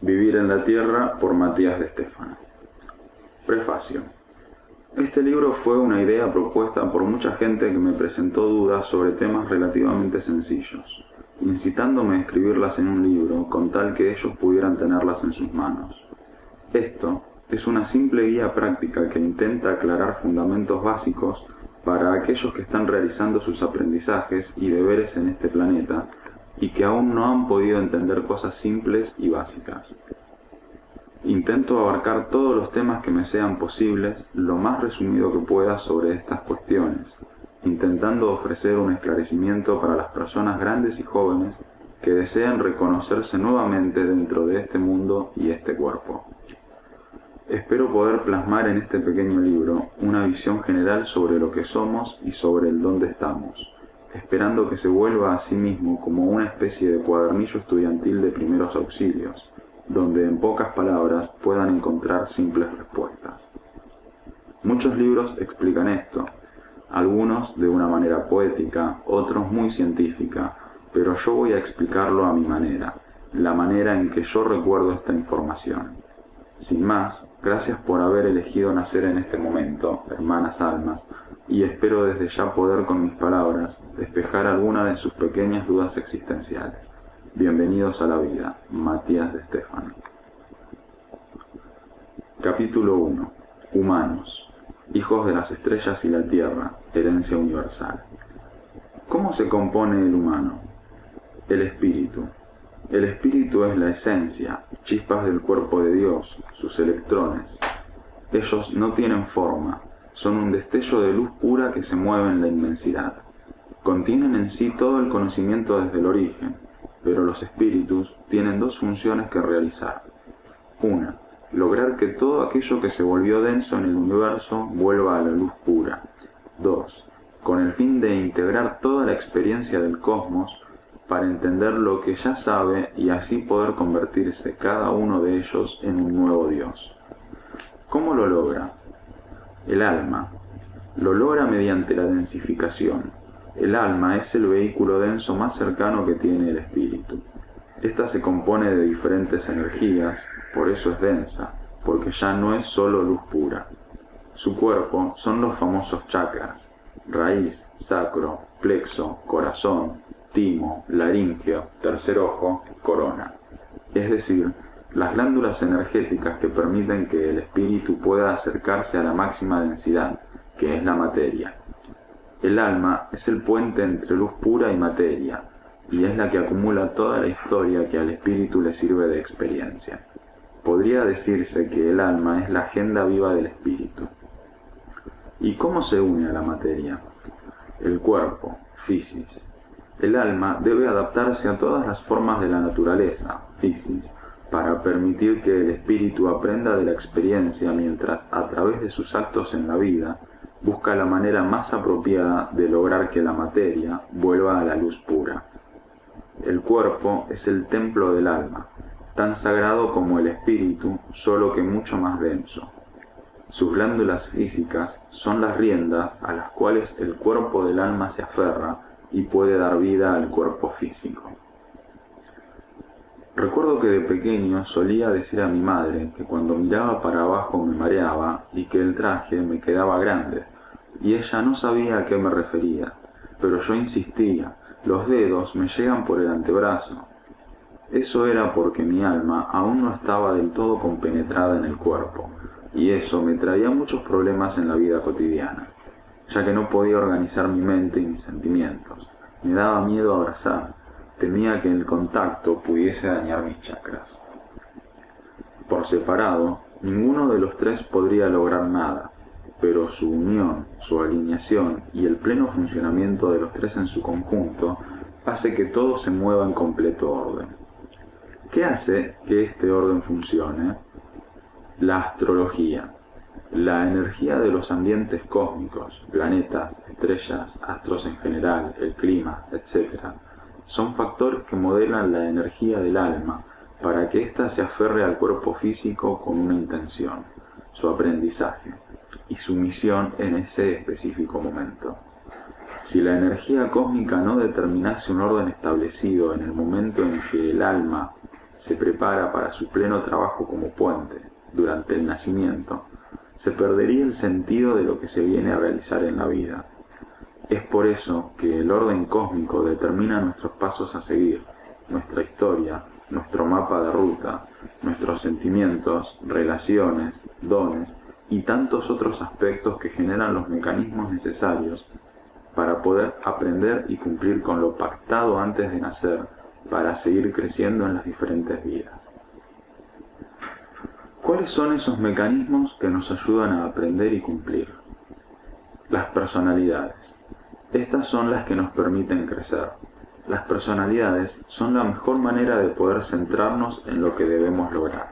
Vivir en la Tierra por Matías de Stefano. Prefacio. Este libro fue una idea propuesta por mucha gente que me presentó dudas sobre temas relativamente sencillos, incitándome a escribirlas en un libro con tal que ellos pudieran tenerlas en sus manos. Esto es una simple guía práctica que intenta aclarar fundamentos básicos para aquellos que están realizando sus aprendizajes y deberes en este planeta y que aún no han podido entender cosas simples y básicas. Intento abarcar todos los temas que me sean posibles lo más resumido que pueda sobre estas cuestiones, intentando ofrecer un esclarecimiento para las personas grandes y jóvenes que desean reconocerse nuevamente dentro de este mundo y este cuerpo. Espero poder plasmar en este pequeño libro una visión general sobre lo que somos y sobre el dónde estamos, esperando que se vuelva a sí mismo como una especie de cuadernillo estudiantil de primeros auxilios, donde en pocas palabras puedan encontrar simples respuestas. Muchos libros explican esto, algunos de una manera poética, otros muy científica, pero yo voy a explicarlo a mi manera, la manera en que yo recuerdo esta información. Sin más, gracias por haber elegido nacer en este momento, hermanas almas, y espero desde ya poder con mis palabras despejar alguna de sus pequeñas dudas existenciales. Bienvenidos a la vida, Matías de Stefano. Capítulo 1. Humanos, hijos de las estrellas y la tierra, herencia universal. ¿Cómo se compone el humano? El espíritu. El espíritu es la esencia, chispas del cuerpo de Dios, sus electrones. Ellos no tienen forma, son un destello de luz pura que se mueve en la inmensidad. Contienen en sí todo el conocimiento desde el origen, pero los espíritus tienen dos funciones que realizar. Una, lograr que todo aquello que se volvió denso en el universo vuelva a la luz pura. Dos, con el fin de integrar toda la experiencia del cosmos para entender lo que ya sabe y así poder convertirse cada uno de ellos en un nuevo Dios. ¿Cómo lo logra? El alma. Lo logra mediante la densificación. El alma es el vehículo denso más cercano que tiene el espíritu. Esta se compone de diferentes energías, por eso es densa, porque ya no es solo luz pura. Su cuerpo son los famosos chakras: raíz, sacro, plexo, corazón, timo, laringeo, tercer ojo, corona. Es decir, las glándulas energéticas que permiten que el espíritu pueda acercarse a la máxima densidad, que es la materia. El alma es el puente entre luz pura y materia, y es la que acumula toda la historia que al espíritu le sirve de experiencia. Podría decirse que el alma es la agenda viva del espíritu. ¿Y cómo se une a la materia? El cuerpo, fisis. El alma debe adaptarse a todas las formas de la naturaleza, fisis, para permitir que el espíritu aprenda de la experiencia mientras, a través de sus actos en la vida, busca la manera más apropiada de lograr que la materia vuelva a la luz pura. El cuerpo es el templo del alma, tan sagrado como el espíritu, solo que mucho más denso. Sus glándulas físicas son las riendas a las cuales el cuerpo del alma se aferra y puede dar vida al cuerpo físico. Recuerdo que de pequeño solía decir a mi madre que cuando miraba para abajo me mareaba y que el traje me quedaba grande, y ella no sabía a qué me refería, pero yo insistía: los dedos me llegan por el antebrazo. Eso era porque mi alma aún no estaba del todo compenetrada en el cuerpo, y eso me traía muchos problemas en la vida cotidiana, ya que no podía organizar mi mente y mis sentimientos. Me daba miedo abrazar, temía que el contacto pudiese dañar mis chakras. Por separado, ninguno de los tres podría lograr nada, pero su unión, su alineación y el pleno funcionamiento de los tres en su conjunto hace que todo se mueva en completo orden. ¿Qué hace que este orden funcione? La astrología. La energía de los ambientes cósmicos, planetas, estrellas, astros en general, el clima, etc., son factores que modelan la energía del alma para que ésta se aferre al cuerpo físico con una intención, su aprendizaje y su misión en ese específico momento. Si la energía cósmica no determinase un orden establecido en el momento en que el alma se prepara para su pleno trabajo como puente durante el nacimiento, se perdería el sentido de lo que se viene a realizar en la vida. Es por eso que el orden cósmico determina nuestros pasos a seguir, nuestra historia, nuestro mapa de ruta, nuestros sentimientos, relaciones, dones y tantos otros aspectos que generan los mecanismos necesarios para poder aprender y cumplir con lo pactado antes de nacer, para seguir creciendo en las diferentes vidas. ¿Cuáles son esos mecanismos que nos ayudan a aprender y cumplir? Las personalidades. Estas son las que nos permiten crecer. Las personalidades son la mejor manera de poder centrarnos en lo que debemos lograr.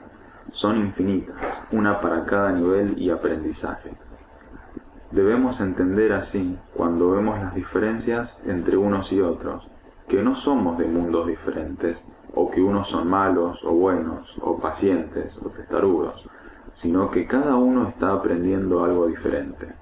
Son infinitas, una para cada nivel y aprendizaje. Debemos entender así, cuando vemos las diferencias entre unos y otros, que no somos de mundos diferentes, o que unos son malos o buenos, o pacientes o testarudos, sino que cada uno está aprendiendo algo diferente.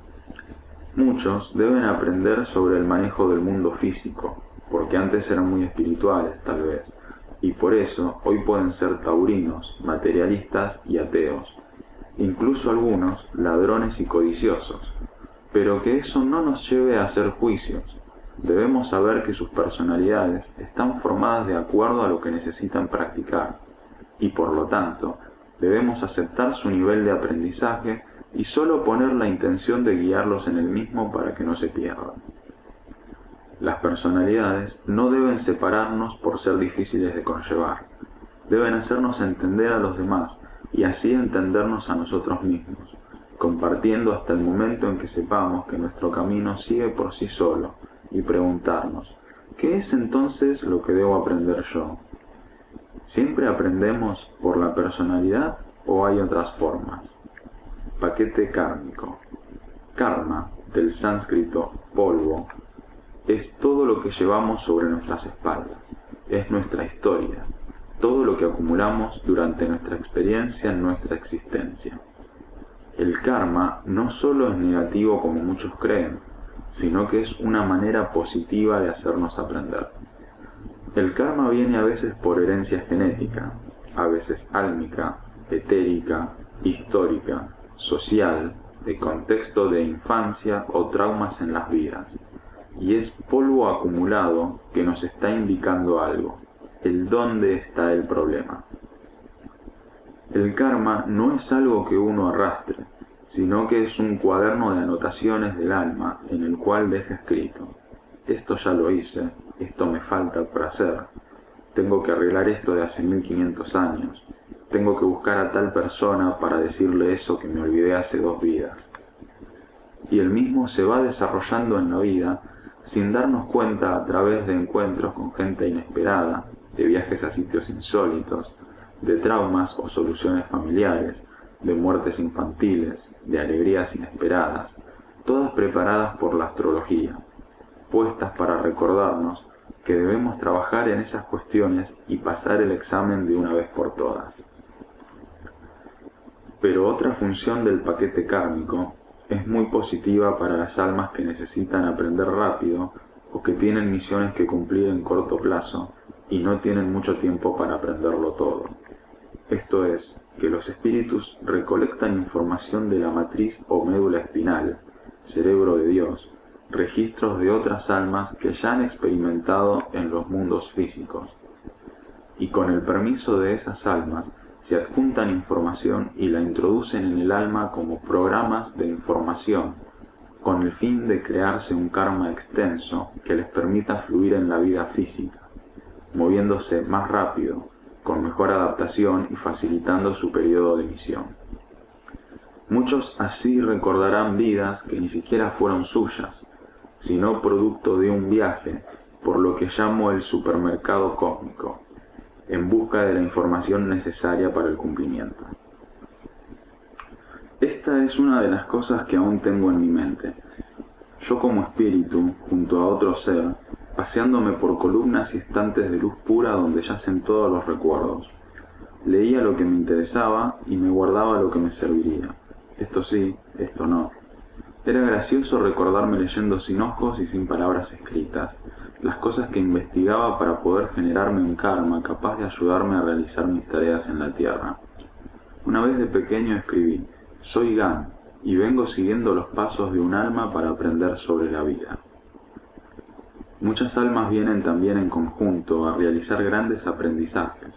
Muchos deben aprender sobre el manejo del mundo físico, porque antes eran muy espirituales tal vez, y por eso hoy pueden ser taurinos, materialistas y ateos, incluso algunos ladrones y codiciosos, pero que eso no nos lleve a hacer juicios. Debemos saber que sus personalidades están formadas de acuerdo a lo que necesitan practicar, y por lo tanto, debemos aceptar su nivel de aprendizaje y solo poner la intención de guiarlos en el mismo para que no se pierdan. Las personalidades no deben separarnos por ser difíciles de conllevar. Deben hacernos entender a los demás y así entendernos a nosotros mismos, compartiendo hasta el momento en que sepamos que nuestro camino sigue por sí solo y preguntarnos, ¿qué es entonces lo que debo aprender yo? ¿Siempre aprendemos por la personalidad o hay otras formas? Paquete kármico. Karma, del sánscrito polvo, es todo lo que llevamos sobre nuestras espaldas, es nuestra historia, todo lo que acumulamos durante nuestra experiencia en nuestra existencia. El karma no solo es negativo como muchos creen, sino que es una manera positiva de hacernos aprender. El karma viene a veces por herencia genética, a veces álmica, etérica, histórica, social, de contexto de infancia o traumas en las vidas, y es polvo acumulado que nos está indicando algo, el dónde está el problema. El karma no es algo que uno arrastre, sino que es un cuaderno de anotaciones del alma en el cual deja escrito: esto ya lo hice, esto me falta por hacer, tengo que arreglar esto de hace 1500 años, tengo que buscar a tal persona para decirle eso que me olvidé hace 2 vidas. Y el mismo se va desarrollando en la vida sin darnos cuenta a través de encuentros con gente inesperada, de viajes a sitios insólitos, de traumas o soluciones familiares, de muertes infantiles, de alegrías inesperadas, todas preparadas por la astrología, puestas para recordarnos que debemos trabajar en esas cuestiones y pasar el examen de una vez por todas. Pero otra función del paquete kármico es muy positiva para las almas que necesitan aprender rápido o que tienen misiones que cumplir en corto plazo y no tienen mucho tiempo para aprenderlo todo. Esto es, que los espíritus recolectan información de la matriz o médula espinal, cerebro de Dios, registros de otras almas que ya han experimentado en los mundos físicos. Y con el permiso de esas almas, se adjuntan información y la introducen en el alma como programas de información, con el fin de crearse un karma extenso que les permita fluir en la vida física, moviéndose más rápido, con mejor adaptación y facilitando su periodo de misión. Muchos así recordarán vidas que ni siquiera fueron suyas, sino producto de un viaje, por lo que llamo el supermercado cósmico, en busca de la información necesaria para el cumplimiento. Esta es una de las cosas que aún tengo en mi mente. Yo como espíritu, junto a otro ser, paseándome por columnas y estantes de luz pura donde yacen todos los recuerdos. Leía lo que me interesaba y me guardaba lo que me serviría. Esto sí, esto no. Era gracioso recordarme leyendo sin ojos y sin palabras escritas, las cosas que investigaba para poder generarme un karma capaz de ayudarme a realizar mis tareas en la tierra. Una vez de pequeño escribí: soy Gan, y vengo siguiendo los pasos de un alma para aprender sobre la vida. Muchas almas vienen también en conjunto a realizar grandes aprendizajes,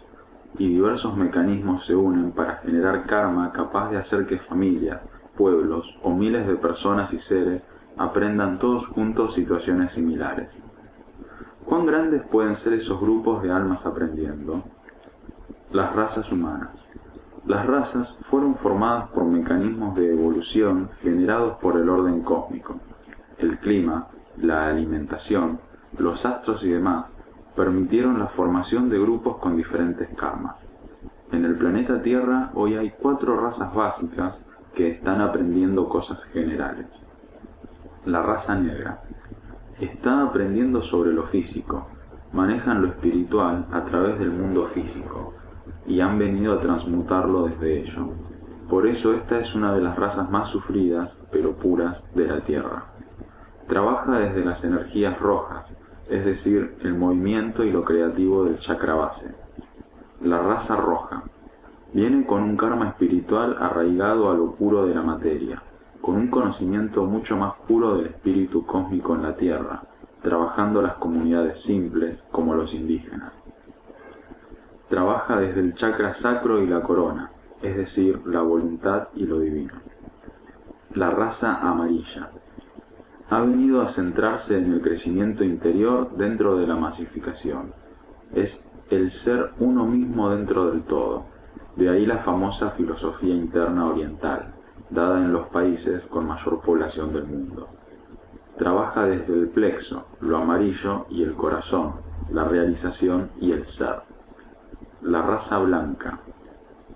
y diversos mecanismos se unen para generar karma capaz de hacer que familias, pueblos o miles de personas y seres aprendan todos juntos situaciones similares. ¿Cuán grandes pueden ser esos grupos de almas aprendiendo? Las razas humanas. Las razas fueron formadas por mecanismos de evolución generados por el orden cósmico. El clima, la alimentación, los astros y demás permitieron la formación de grupos con diferentes karmas. En el planeta Tierra hoy hay 4 razas básicas que están aprendiendo cosas generales. La raza negra está aprendiendo sobre lo físico, manejan lo espiritual a través del mundo físico y han venido a transmutarlo desde ello. Por eso esta es una de las razas más sufridas pero puras de la Tierra. Trabaja desde las energías rojas, es decir, el movimiento y lo creativo del chakra base. La raza roja viene con un karma espiritual arraigado a lo puro de la materia, con un conocimiento mucho más puro del espíritu cósmico en la Tierra, trabajando las comunidades simples como los indígenas. Trabaja desde el chakra sacro y la corona, es decir, la voluntad y lo divino. La raza amarilla ha venido a centrarse en el crecimiento interior dentro de la masificación. Es el ser uno mismo dentro del todo. De ahí la famosa filosofía interna oriental, dada en los países con mayor población del mundo. Trabaja desde el plexo, lo amarillo y el corazón, la realización y el ser. La raza blanca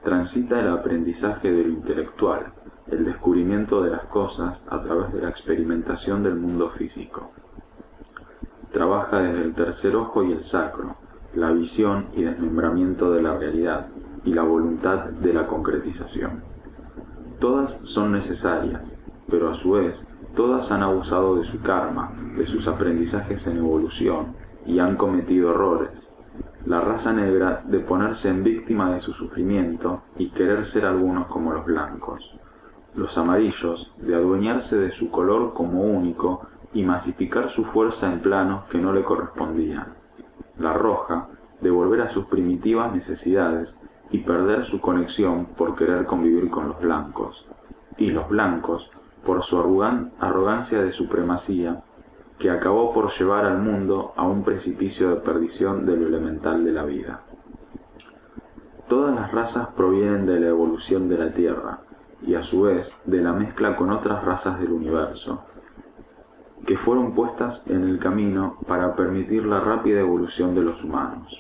transita el aprendizaje de lo intelectual, el descubrimiento de las cosas a través de la experimentación del mundo físico. Trabaja desde el tercer ojo y el sacro, la visión y desmembramiento de la realidad y la voluntad de la concretización. Todas son necesarias, pero a su vez todas han abusado de su karma, de sus aprendizajes en evolución y han cometido errores. La raza negra de ponerse en víctima de su sufrimiento y querer ser algunos como los blancos. Los amarillos de adueñarse de su color como único y masificar su fuerza en planos que no le correspondían. La roja de volver a sus primitivas necesidades y perder su conexión por querer convivir con los blancos. Y los blancos por su arrogancia de supremacía que acabó por llevar al mundo a un precipicio de perdición de lo elemental de la vida. Todas las razas provienen de la evolución de la Tierra y a su vez de la mezcla con otras razas del universo, que fueron puestas en el camino para permitir la rápida evolución de los humanos.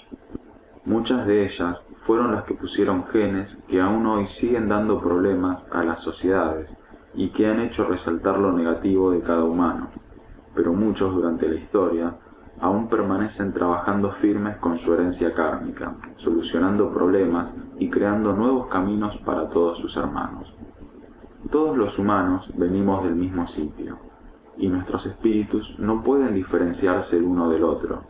Muchas de ellas fueron las que pusieron genes que aún hoy siguen dando problemas a las sociedades y que han hecho resaltar lo negativo de cada humano, pero muchos durante la historia aún permanecen trabajando firmes con su herencia kármica, solucionando problemas y creando nuevos caminos para todos sus hermanos. Todos los humanos venimos del mismo sitio, y nuestros espíritus no pueden diferenciarse el uno del otro,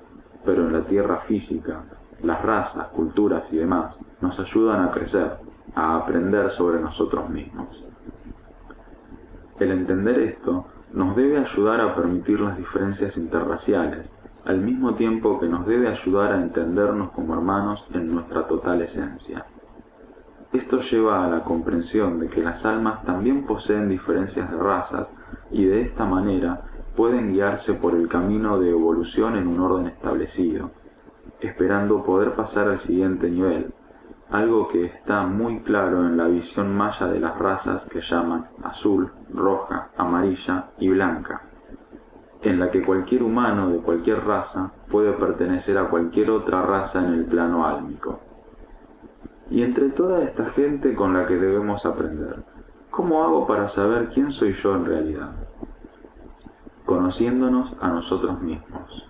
pero en la tierra física, las razas, culturas y demás nos ayudan a crecer, a aprender sobre nosotros mismos. El entender esto nos debe ayudar a permitir las diferencias interraciales, al mismo tiempo que nos debe ayudar a entendernos como hermanos en nuestra total esencia. Esto lleva a la comprensión de que las almas también poseen diferencias de razas y de esta manera pueden guiarse por el camino de evolución en un orden establecido, esperando poder pasar al siguiente nivel, algo que está muy claro en la visión maya de las razas que llaman azul, roja, amarilla y blanca, en la que cualquier humano de cualquier raza puede pertenecer a cualquier otra raza en el plano álmico. Y entre toda esta gente con la que debemos aprender, ¿cómo hago para saber quién soy yo en realidad? Conociéndonos a nosotros mismos.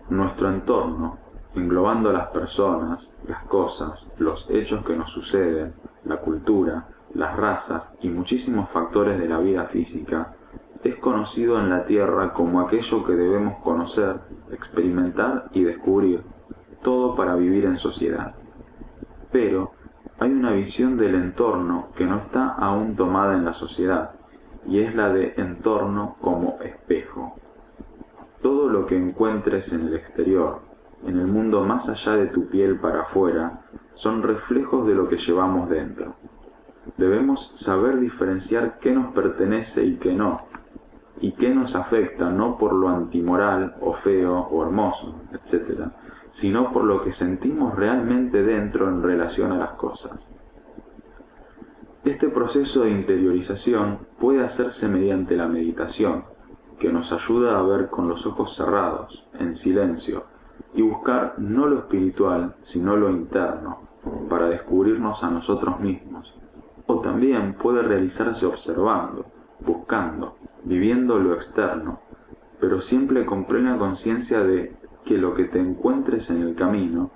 Nuestro entorno, englobando las personas, las cosas, los hechos que nos suceden, la cultura, las razas y muchísimos factores de la vida física, es conocido en la Tierra como aquello que debemos conocer, experimentar y descubrir, todo para vivir en sociedad. Pero hay una visión del entorno que no está aún tomada en la sociedad, y es la de entorno como espejo. Todo lo que encuentres en el exterior, en el mundo más allá de tu piel para afuera, son reflejos de lo que llevamos dentro. Debemos saber diferenciar qué nos pertenece y qué no, y qué nos afecta no por lo antimoral o feo o hermoso, etc., sino por lo que sentimos realmente dentro en relación a las cosas. Este proceso de interiorización puede hacerse mediante la meditación, que nos ayuda a ver con los ojos cerrados, en silencio, y buscar no lo espiritual, sino lo interno, para descubrirnos a nosotros mismos. O también puede realizarse observando, buscando, viviendo lo externo, pero siempre con plena conciencia de que lo que te encuentres en el camino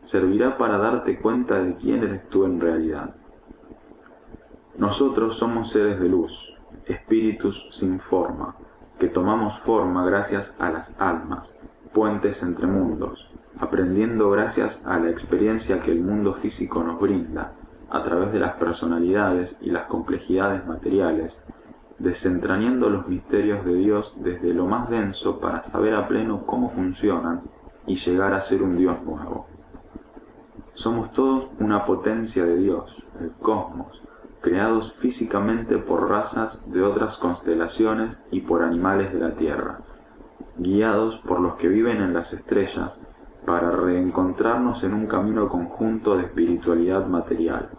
servirá para darte cuenta de quién eres tú en realidad. Nosotros somos seres de luz, espíritus sin forma, que tomamos forma gracias a las almas, puentes entre mundos, aprendiendo gracias a la experiencia que el mundo físico nos brinda, a través de las personalidades y las complejidades materiales, desentrañando los misterios de Dios desde lo más denso para saber a pleno cómo funcionan y llegar a ser un Dios nuevo. Somos todos una potencia de Dios, el cosmos, creados físicamente por razas de otras constelaciones y por animales de la Tierra, guiados por los que viven en las estrellas para reencontrarnos en un camino conjunto de espiritualidad material,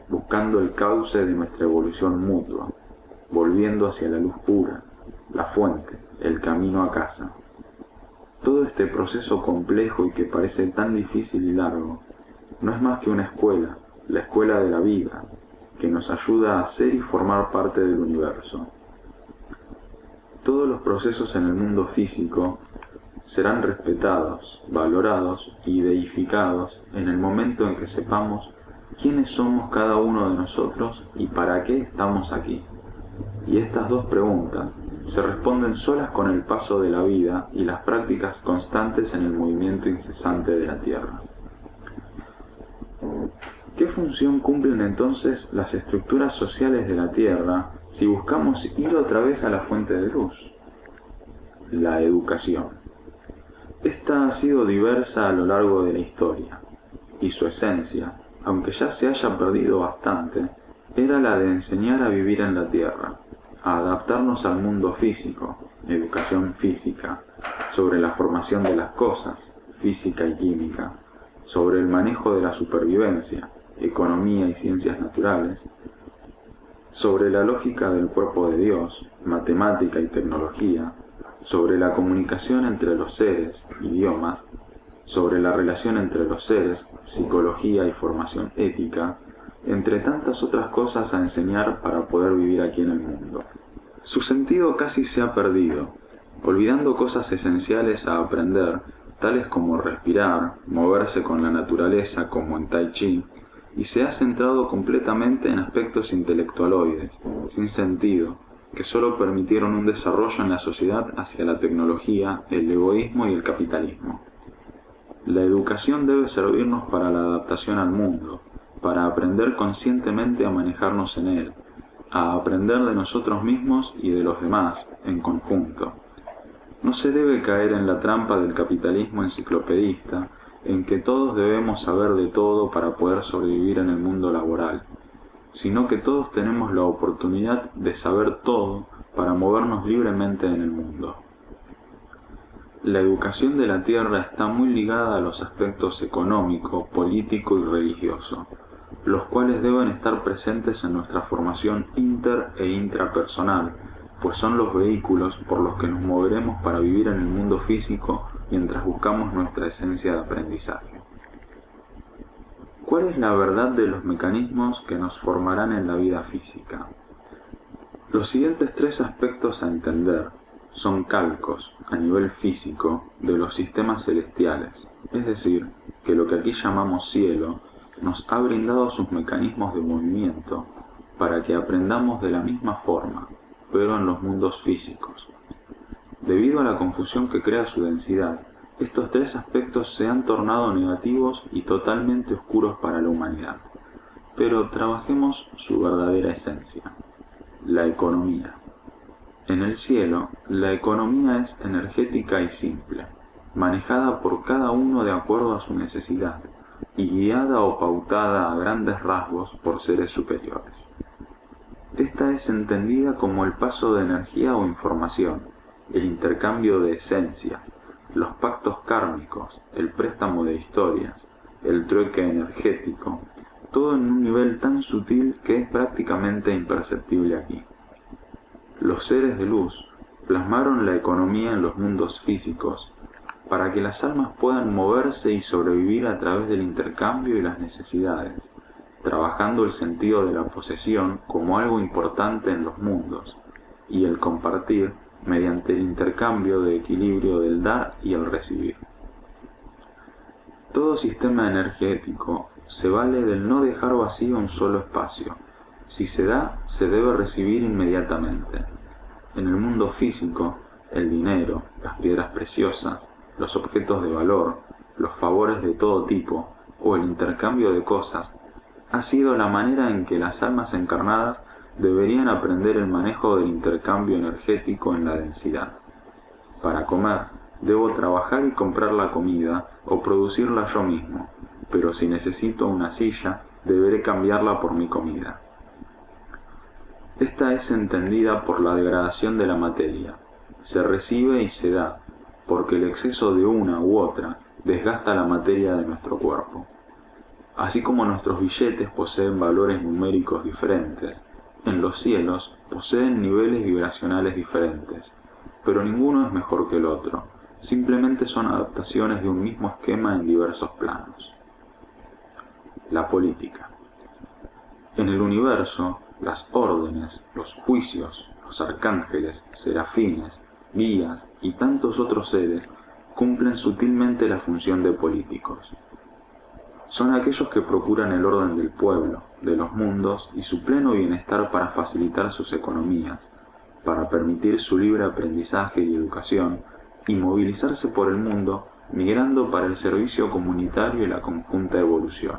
buscando el cauce de nuestra evolución mutua, volviendo hacia la luz pura, la fuente, el camino a casa. Todo este proceso complejo y que parece tan difícil y largo, no es más que una escuela, la escuela de la vida, que nos ayuda a ser y formar parte del universo. Todos los procesos en el mundo físico serán respetados, valorados y deificados en el momento en que sepamos quiénes somos cada uno de nosotros y para qué estamos aquí. Y estas dos preguntas se responden solas con el paso de la vida y las prácticas constantes en el movimiento incesante de la Tierra. ¿Qué función cumplen entonces las estructuras sociales de la Tierra si buscamos ir otra vez a la fuente de luz? La educación. Esta ha sido diversa a lo largo de la historia, y su esencia, aunque ya se haya perdido bastante, era la de enseñar a vivir en la Tierra, a adaptarnos al mundo físico, educación física, sobre la formación de las cosas, física y química, sobre el manejo de la supervivencia, economía y ciencias naturales, sobre la lógica del cuerpo de Dios, matemática y tecnología, sobre la comunicación entre los seres, idiomas, sobre la relación entre los seres, psicología y formación ética, entre tantas otras cosas a enseñar para poder vivir aquí en el mundo. Su sentido casi se ha perdido, olvidando cosas esenciales a aprender, tales como respirar, moverse con la naturaleza como en Tai Chi, y se ha centrado completamente en aspectos intelectualoides, sin sentido, que solo permitieron un desarrollo en la sociedad hacia la tecnología, el egoísmo y el capitalismo. La educación debe servirnos para la adaptación al mundo, para aprender conscientemente a manejarnos en él, a aprender de nosotros mismos y de los demás en conjunto. No se debe caer en la trampa del capitalismo enciclopedista, en que todos debemos saber de todo para poder sobrevivir en el mundo laboral, sino que todos tenemos la oportunidad de saber todo para movernos libremente en el mundo. La educación de la Tierra está muy ligada a los aspectos económico, político y religioso, los cuales deben estar presentes en nuestra formación inter e intrapersonal, pues son los vehículos por los que nos moveremos para vivir en el mundo físico mientras buscamos nuestra esencia de aprendizaje. ¿Cuál es la verdad de los mecanismos que nos formarán en la vida física? Los siguientes tres aspectos a entender son calcos, a nivel físico, de los sistemas celestiales, es decir, que lo que aquí llamamos cielo nos ha brindado sus mecanismos de movimiento para que aprendamos de la misma forma, pero en los mundos físicos. Debido a la confusión que crea su densidad, estos tres aspectos se han tornado negativos y totalmente oscuros para la humanidad. Pero trabajemos su verdadera esencia, la economía. En el cielo, la economía es energética y simple, manejada por cada uno de acuerdo a su necesidad, y guiada o pautada a grandes rasgos por seres superiores. Esta es entendida como el paso de energía o información, el intercambio de esencias, los pactos kármicos, el préstamo de historias, el trueque energético, todo en un nivel tan sutil que es prácticamente imperceptible aquí. Los seres de luz plasmaron la economía en los mundos físicos para que las almas puedan moverse y sobrevivir a través del intercambio y las necesidades, trabajando el sentido de la posesión como algo importante en los mundos, y el compartir mediante el intercambio de equilibrio del dar y el recibir. Todo sistema energético se vale del no dejar vacío un solo espacio. Si se da, se debe recibir inmediatamente. En el mundo físico, el dinero, las piedras preciosas, los objetos de valor, los favores de todo tipo, o el intercambio de cosas, ha sido la manera en que las almas encarnadas deberían aprender el manejo del intercambio energético en la densidad. Para comer, debo trabajar y comprar la comida o producirla yo mismo, pero si necesito una silla, deberé cambiarla por mi comida. Esta es entendida por la degradación de la materia. Se recibe y se da, porque el exceso de una u otra desgasta la materia de nuestro cuerpo. Así como nuestros billetes poseen valores numéricos diferentes, en los cielos poseen niveles vibracionales diferentes, pero ninguno es mejor que el otro, simplemente son adaptaciones de un mismo esquema en diversos planos. La política. En el universo, las órdenes, los juicios, los arcángeles, serafines, guías y tantos otros seres cumplen sutilmente la función de políticos. Son aquellos que procuran el orden del pueblo, de los mundos y su pleno bienestar para facilitar sus economías, para permitir su libre aprendizaje y educación, y movilizarse por el mundo, migrando para el servicio comunitario y la conjunta evolución.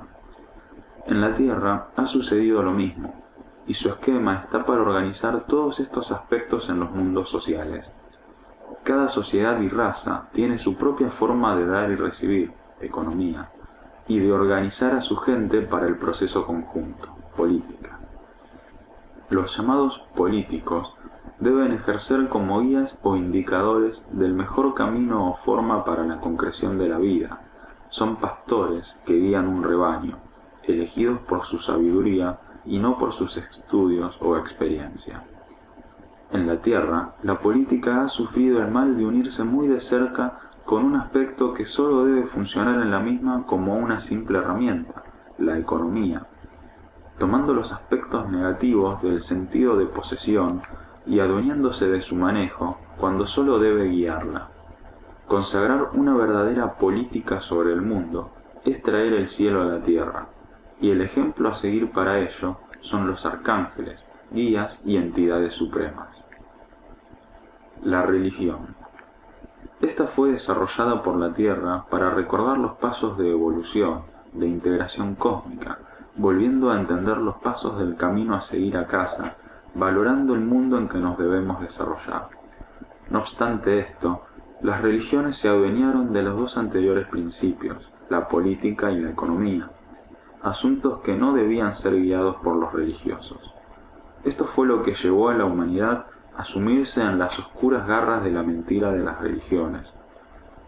En la Tierra ha sucedido lo mismo, y su esquema está para organizar todos estos aspectos en los mundos sociales. Cada sociedad y raza tiene su propia forma de dar y recibir, economía, y de organizar a su gente para el proceso conjunto, política. Los llamados políticos deben ejercer como guías o indicadores del mejor camino o forma para la concreción de la vida. Son pastores que guían un rebaño, elegidos por su sabiduría y no por sus estudios o experiencia. En la Tierra, la política ha sufrido el mal de unirse muy de cerca con un aspecto que solo debe funcionar en la misma como una simple herramienta, la economía, tomando los aspectos negativos del sentido de posesión y adueñándose de su manejo cuando solo debe guiarla. Consagrar una verdadera política sobre el mundo es traer el cielo a la tierra, y el ejemplo a seguir para ello son los arcángeles, guías y entidades supremas. La religión. Esta fue desarrollada por la Tierra para recordar los pasos de evolución, de integración cósmica, volviendo a entender los pasos del camino a seguir a casa, valorando el mundo en que nos debemos desarrollar. No obstante esto, las religiones se adueñaron de los dos anteriores principios, la política y la economía, asuntos que no debían ser guiados por los religiosos. Esto fue lo que llevó a la humanidad a sumirse en las oscuras garras de la mentira de las religiones,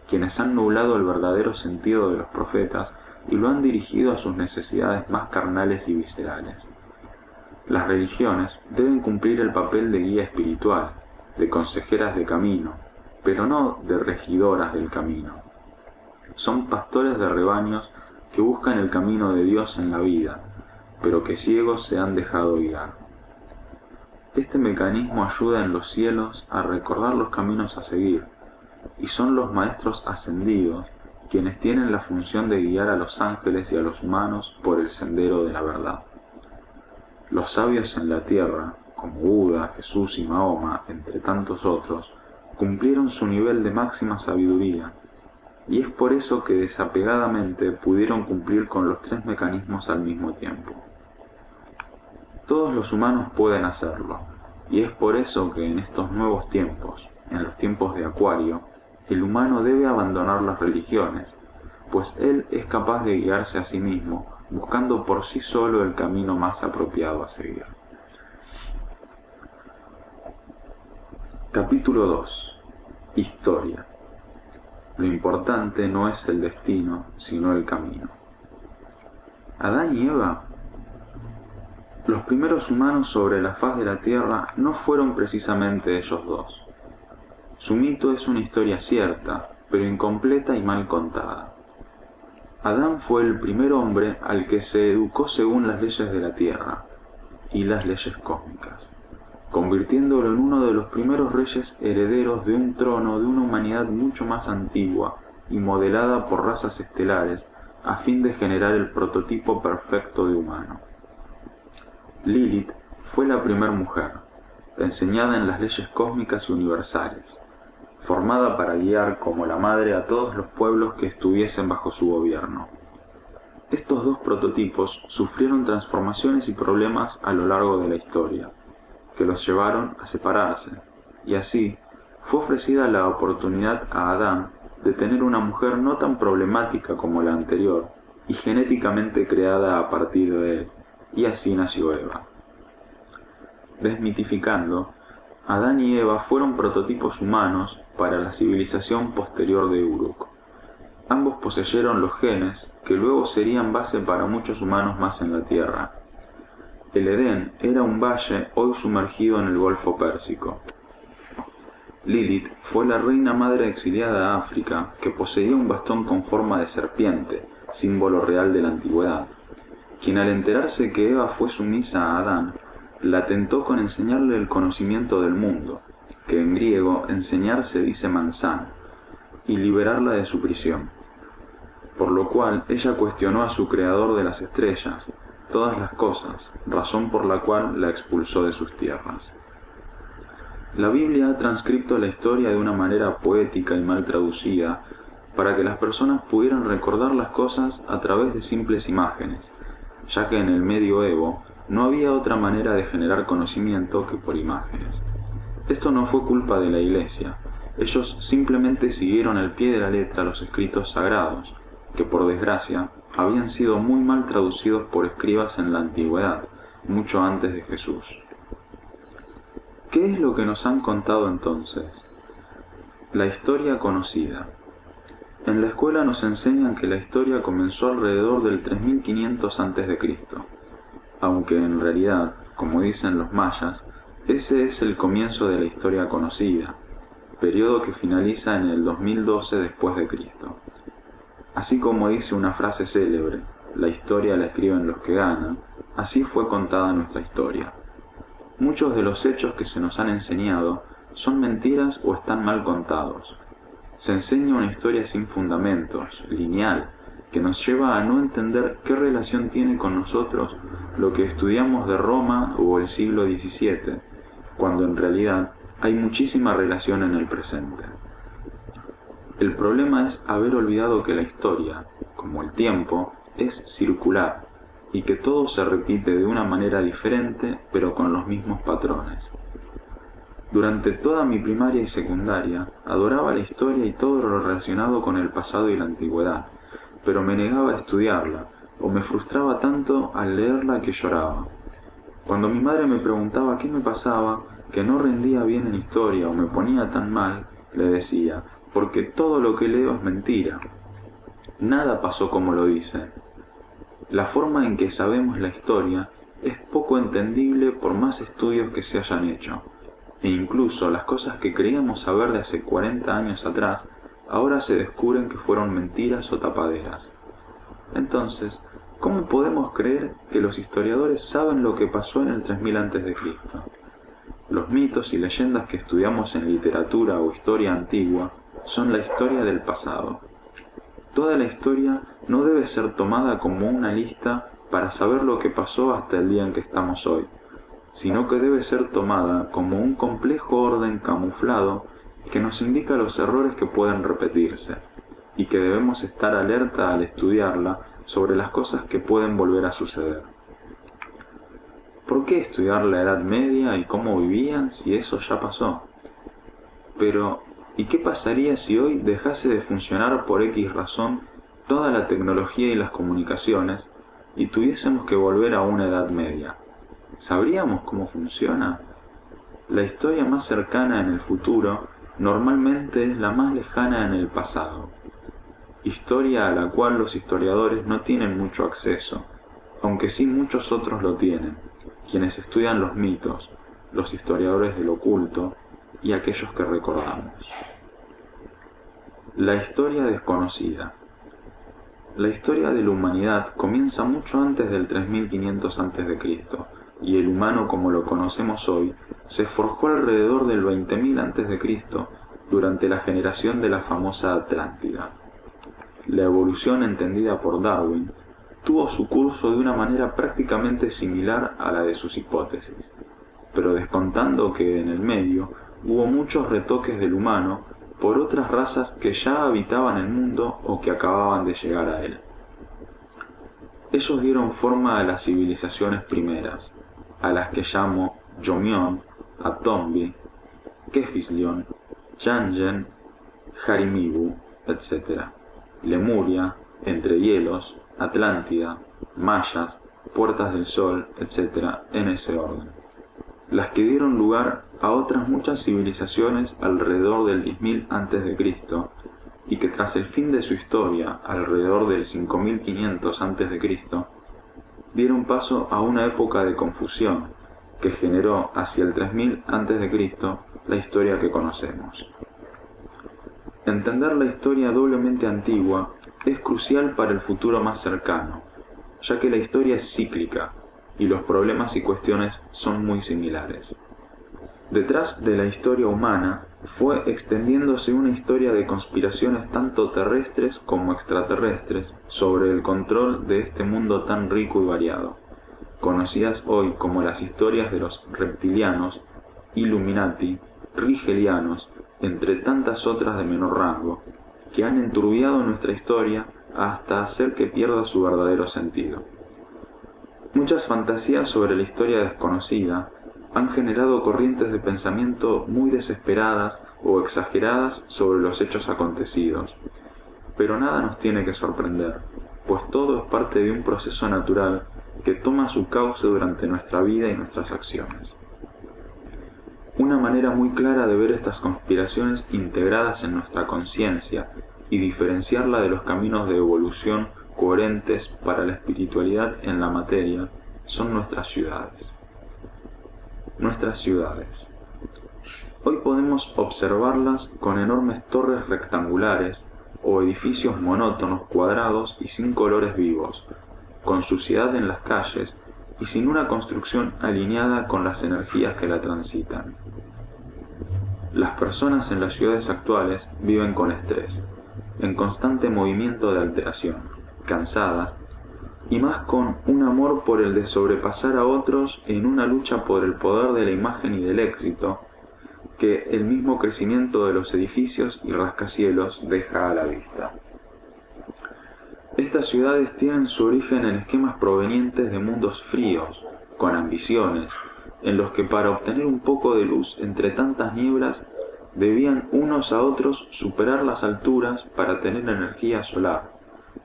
quienes han nublado el verdadero sentido de los profetas y lo han dirigido a sus necesidades más carnales y viscerales. Las religiones deben cumplir el papel de guía espiritual, de consejeras de camino, pero no de regidoras del camino. Son pastores de rebaños que buscan el camino de Dios en la vida, pero que ciegos se han dejado guiar. Este mecanismo ayuda en los cielos a recordar los caminos a seguir, y son los maestros ascendidos quienes tienen la función de guiar a los ángeles y a los humanos por el sendero de la verdad. Los sabios en la tierra, como Buda, Jesús y Mahoma, entre tantos otros, cumplieron su nivel de máxima sabiduría, y es por eso que desapegadamente pudieron cumplir con los tres mecanismos al mismo tiempo. Todos los humanos pueden hacerlo, y es por eso que en estos nuevos tiempos, en los tiempos de Acuario, el humano debe abandonar las religiones, pues él es capaz de guiarse a sí mismo, buscando por sí solo el camino más apropiado a seguir. Capítulo 2. Historia. Lo importante no es el destino, sino el camino. Adán y Eva, los primeros humanos sobre la faz de la Tierra, no fueron precisamente ellos dos. Su mito es una historia cierta, pero incompleta y mal contada. Adán fue el primer hombre al que se educó según las leyes de la Tierra y las leyes cósmicas, convirtiéndolo en uno de los primeros reyes herederos de un trono de una humanidad mucho más antigua y modelada por razas estelares a fin de generar el prototipo perfecto de humano. Lilith fue la primera mujer, enseñada en las leyes cósmicas y universales, formada para guiar como la madre a todos los pueblos que estuviesen bajo su gobierno. Estos dos prototipos sufrieron transformaciones y problemas a lo largo de la historia, que los llevaron a separarse, y así fue ofrecida la oportunidad a Adán de tener una mujer no tan problemática como la anterior y genéticamente creada a partir de él, y así nació Eva. Desmitificando, Adán y Eva fueron prototipos humanos para la civilización posterior de Uruk. Ambos poseyeron los genes que luego serían base para muchos humanos más en la Tierra. El Edén era un valle hoy sumergido en el Golfo Pérsico. Lilith fue la reina madre exiliada a África que poseía un bastón con forma de serpiente, símbolo real de la antigüedad, quien al enterarse que Eva fue sumisa a Adán, la tentó con enseñarle el conocimiento del mundo, que en griego enseñar se dice manzán, y liberarla de su prisión. Por lo cual ella cuestionó a su creador de las estrellas, todas las cosas, razón por la cual la expulsó de sus tierras. La Biblia ha transcrito la historia de una manera poética y mal traducida, para que las personas pudieran recordar las cosas a través de simples imágenes, ya que en el medioevo no había otra manera de generar conocimiento que por imágenes. Esto no fue culpa de la Iglesia, ellos simplemente siguieron al pie de la letra los escritos sagrados, que por desgracia habían sido muy mal traducidos por escribas en la antigüedad, mucho antes de Jesús. ¿Qué es lo que nos han contado entonces? La historia conocida. En la escuela nos enseñan que la historia comenzó alrededor del 3500 a.C., aunque en realidad, como dicen los mayas, ese es el comienzo de la historia conocida, periodo que finaliza en el 2012 después de Cristo. Así como dice una frase célebre, la historia la escriben los que ganan, así fue contada nuestra historia. Muchos de los hechos que se nos han enseñado son mentiras o están mal contados. Se enseña una historia sin fundamentos, lineal, que nos lleva a no entender qué relación tiene con nosotros lo que estudiamos de Roma o el siglo XVII, cuando en realidad hay muchísima relación en el presente. El problema es haber olvidado que la historia, como el tiempo, es circular y que todo se repite de una manera diferente pero con los mismos patrones. Durante toda mi primaria y secundaria adoraba la historia y todo lo relacionado con el pasado y la antigüedad, pero me negaba a estudiarla, o me frustraba tanto al leerla que lloraba. Cuando mi madre me preguntaba qué me pasaba, que no rendía bien en historia o me ponía tan mal, le decía, porque todo lo que leo es mentira. Nada pasó como lo dicen. La forma en que sabemos la historia es poco entendible por más estudios que se hayan hecho, e incluso las cosas que creíamos saber de hace 40 años atrás, ahora se descubren que fueron mentiras o tapaderas. Entonces, ¿cómo podemos creer que los historiadores saben lo que pasó en el 3000 a.C.? Los mitos y leyendas que estudiamos en literatura o historia antigua son la historia del pasado. Toda la historia no debe ser tomada como una lista para saber lo que pasó hasta el día en que estamos hoy, sino que debe ser tomada como un complejo orden camuflado que nos indica los errores que pueden repetirse, y que debemos estar alerta al estudiarla sobre las cosas que pueden volver a suceder. ¿Por qué estudiar la Edad Media y cómo vivían si eso ya pasó? Pero, ¿y qué pasaría si hoy dejase de funcionar por X razón toda la tecnología y las comunicaciones y tuviésemos que volver a una Edad Media? ¿Sabríamos cómo funciona? La historia más cercana en el futuro normalmente es la más lejana en el pasado, historia a la cual los historiadores no tienen mucho acceso, aunque sí muchos otros lo tienen, quienes estudian los mitos, los historiadores del oculto y aquellos que recordamos. La historia desconocida. La historia de la humanidad comienza mucho antes del 3500 a.C., y el humano como lo conocemos hoy se forjó alrededor del 20.000 a.C. durante la generación de la famosa Atlántida. La evolución entendida por Darwin tuvo su curso de una manera prácticamente similar a la de sus hipótesis, pero descontando que en el medio hubo muchos retoques del humano por otras razas que ya habitaban el mundo o que acababan de llegar a él. Ellos dieron forma a las civilizaciones primeras, a las que llamo Yomión, Atombi, Kefislión, Yangen, Jarimibu, etc. Lemuria, Entre Hielos, Atlántida, Mayas, Puertas del Sol, etc. en ese orden. Las que dieron lugar a otras muchas civilizaciones alrededor del 10.000 a.C. y que tras el fin de su historia, alrededor del 5.500 a.C., dieron paso a una época de confusión que generó hacia el 3.000 a.C. la historia que conocemos. Entender la historia doblemente antigua es crucial para el futuro más cercano, ya que la historia es cíclica y los problemas y cuestiones son muy similares. Detrás de la historia humana fue extendiéndose una historia de conspiraciones tanto terrestres como extraterrestres sobre el control de este mundo tan rico y variado, conocidas hoy como las historias de los reptilianos, Illuminati, rigelianos, entre tantas otras de menor rango, que han enturbiado nuestra historia hasta hacer que pierda su verdadero sentido. Muchas fantasías sobre la historia desconocida han generado corrientes de pensamiento muy desesperadas o exageradas sobre los hechos acontecidos, pero nada nos tiene que sorprender, pues todo es parte de un proceso natural que toma su cauce durante nuestra vida y nuestras acciones. Una manera muy clara de ver estas conspiraciones integradas en nuestra conciencia y diferenciarla de los caminos de evolución coherentes para la espiritualidad en la materia son nuestras ciudades. Nuestras ciudades. Hoy podemos observarlas con enormes torres rectangulares o edificios monótonos cuadrados y sin colores vivos, con suciedad en las calles y sin una construcción alineada con las energías que la transitan. Las personas en las ciudades actuales viven con estrés, en constante movimiento de alteración, cansadas, y más con un amor por el de sobrepasar a otros en una lucha por el poder de la imagen y del éxito, que el mismo crecimiento de los edificios y rascacielos deja a la vista. Estas ciudades tienen su origen en esquemas provenientes de mundos fríos, con ambiciones, en los que para obtener un poco de luz entre tantas nieblas, debían unos a otros superar las alturas para tener energía solar,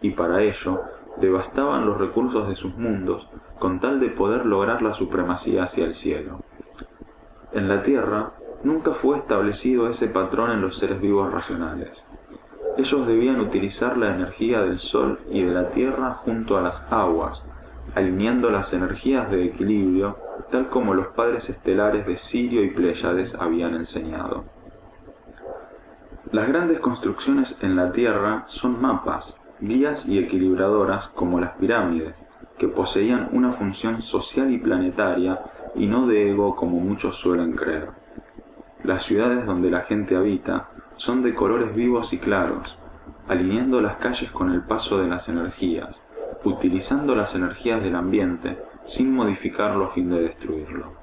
y para ello devastaban los recursos de sus mundos con tal de poder lograr la supremacía hacia el cielo. En la Tierra nunca fue establecido ese patrón en los seres vivos racionales. Ellos debían utilizar la energía del Sol y de la Tierra junto a las aguas, alineando las energías de equilibrio tal como los padres estelares de Sirio y Pléyades habían enseñado. Las grandes construcciones en la Tierra son mapas, guías y equilibradoras como las pirámides, que poseían una función social y planetaria y no de ego como muchos suelen creer. Las ciudades donde la gente habita son de colores vivos y claros, alineando las calles con el paso de las energías, utilizando las energías del ambiente sin modificarlo a fin de destruirlo.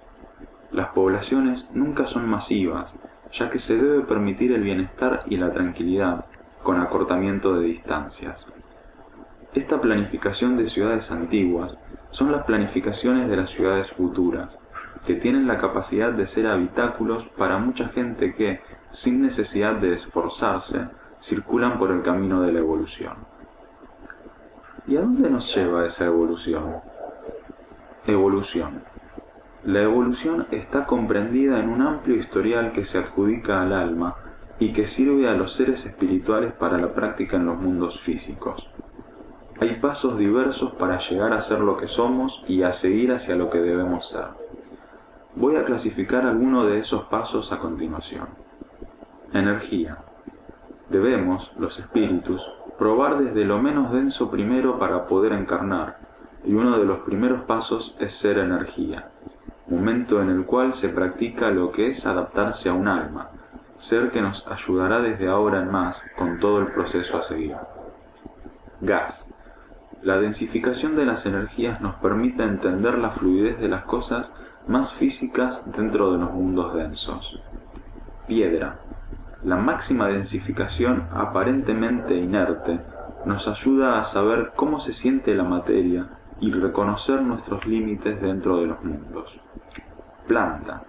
las poblaciones nunca son masivas, ya que se debe permitir el bienestar y la tranquilidad, con acortamiento de distancias. Esta planificación de ciudades antiguas son las planificaciones de las ciudades futuras, que tienen la capacidad de ser habitáculos para mucha gente que, sin necesidad de esforzarse, circulan por el camino de la evolución. ¿Y a dónde nos lleva esa evolución? Evolución. La evolución está comprendida en un amplio historial que se adjudica al alma y que sirve a los seres espirituales para la práctica en los mundos físicos. Hay pasos diversos para llegar a ser lo que somos y a seguir hacia lo que debemos ser. Voy a clasificar algunos de esos pasos a continuación. Energía. Debemos, los espíritus, probar desde lo menos denso primero para poder encarnar, y uno de los primeros pasos es ser energía, momento en el cual se practica lo que es adaptarse a un alma, ser que nos ayudará desde ahora en más con todo el proceso a seguir. Gas. La densificación de las energías nos permite entender la fluidez de las cosas más físicas dentro de los mundos densos. Piedra. La máxima densificación aparentemente inerte nos ayuda a saber cómo se siente la materia y reconocer nuestros límites dentro de los mundos. Planta.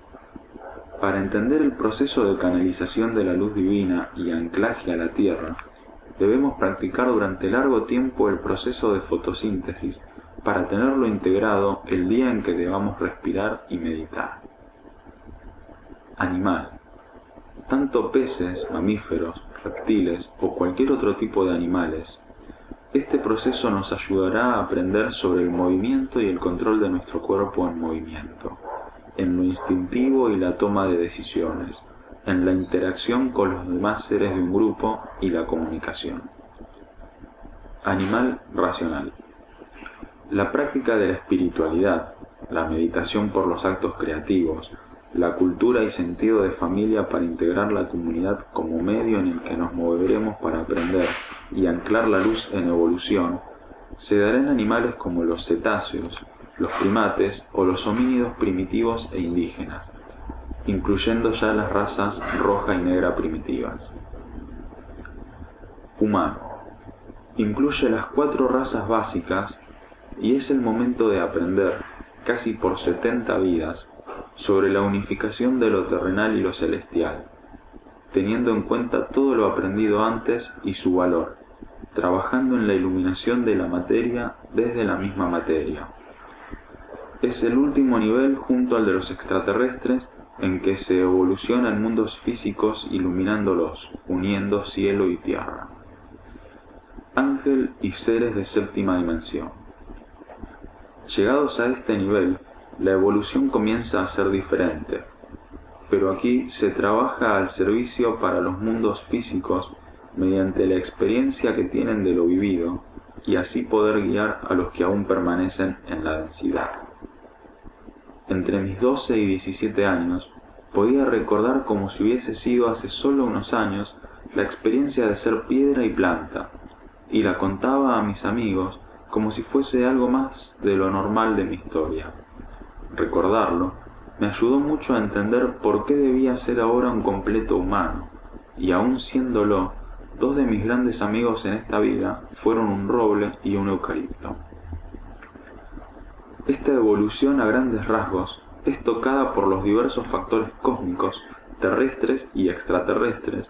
Para entender el proceso de canalización de la luz divina y anclaje a la tierra, debemos practicar durante largo tiempo el proceso de fotosíntesis para tenerlo integrado el día en que debamos respirar y meditar. Animal. Tanto peces, mamíferos, reptiles o cualquier otro tipo de animales, este proceso nos ayudará a aprender sobre el movimiento y el control de nuestro cuerpo en movimiento, en lo instintivo y la toma de decisiones, en la interacción con los demás seres de un grupo y la comunicación. Animal racional. La práctica de la espiritualidad, la meditación por los actos creativos, la cultura y sentido de familia para integrar la comunidad como medio en el que nos moveremos para aprender y anclar la luz en evolución, se dará en animales como los cetáceos, los primates o los homínidos primitivos e indígenas, incluyendo ya las razas roja y negra primitivas. Humano. Incluye las 4 razas básicas y es el momento de aprender, casi por 70 vidas, sobre la unificación de lo terrenal y lo celestial, teniendo en cuenta todo lo aprendido antes y su valor, trabajando en la iluminación de la materia desde la misma materia. Es el último nivel junto al de los extraterrestres en que se evoluciona en mundos físicos iluminándolos, uniendo cielo y tierra. Ángel y seres de séptima dimensión. Llegados a este nivel, la evolución comienza a ser diferente, pero aquí se trabaja al servicio para los mundos físicos mediante la experiencia que tienen de lo vivido y así poder guiar a los que aún permanecen en la densidad. Entre mis 12 y 17 años, podía recordar como si hubiese sido hace solo unos años la experiencia de ser piedra y planta, y la contaba a mis amigos como si fuese algo más de lo normal de mi historia. Recordarlo me ayudó mucho a entender por qué debía ser ahora un completo humano, y aún siéndolo, 2 de mis grandes amigos en esta vida fueron un roble y un eucalipto. Esta evolución a grandes rasgos es tocada por los diversos factores cósmicos, terrestres y extraterrestres,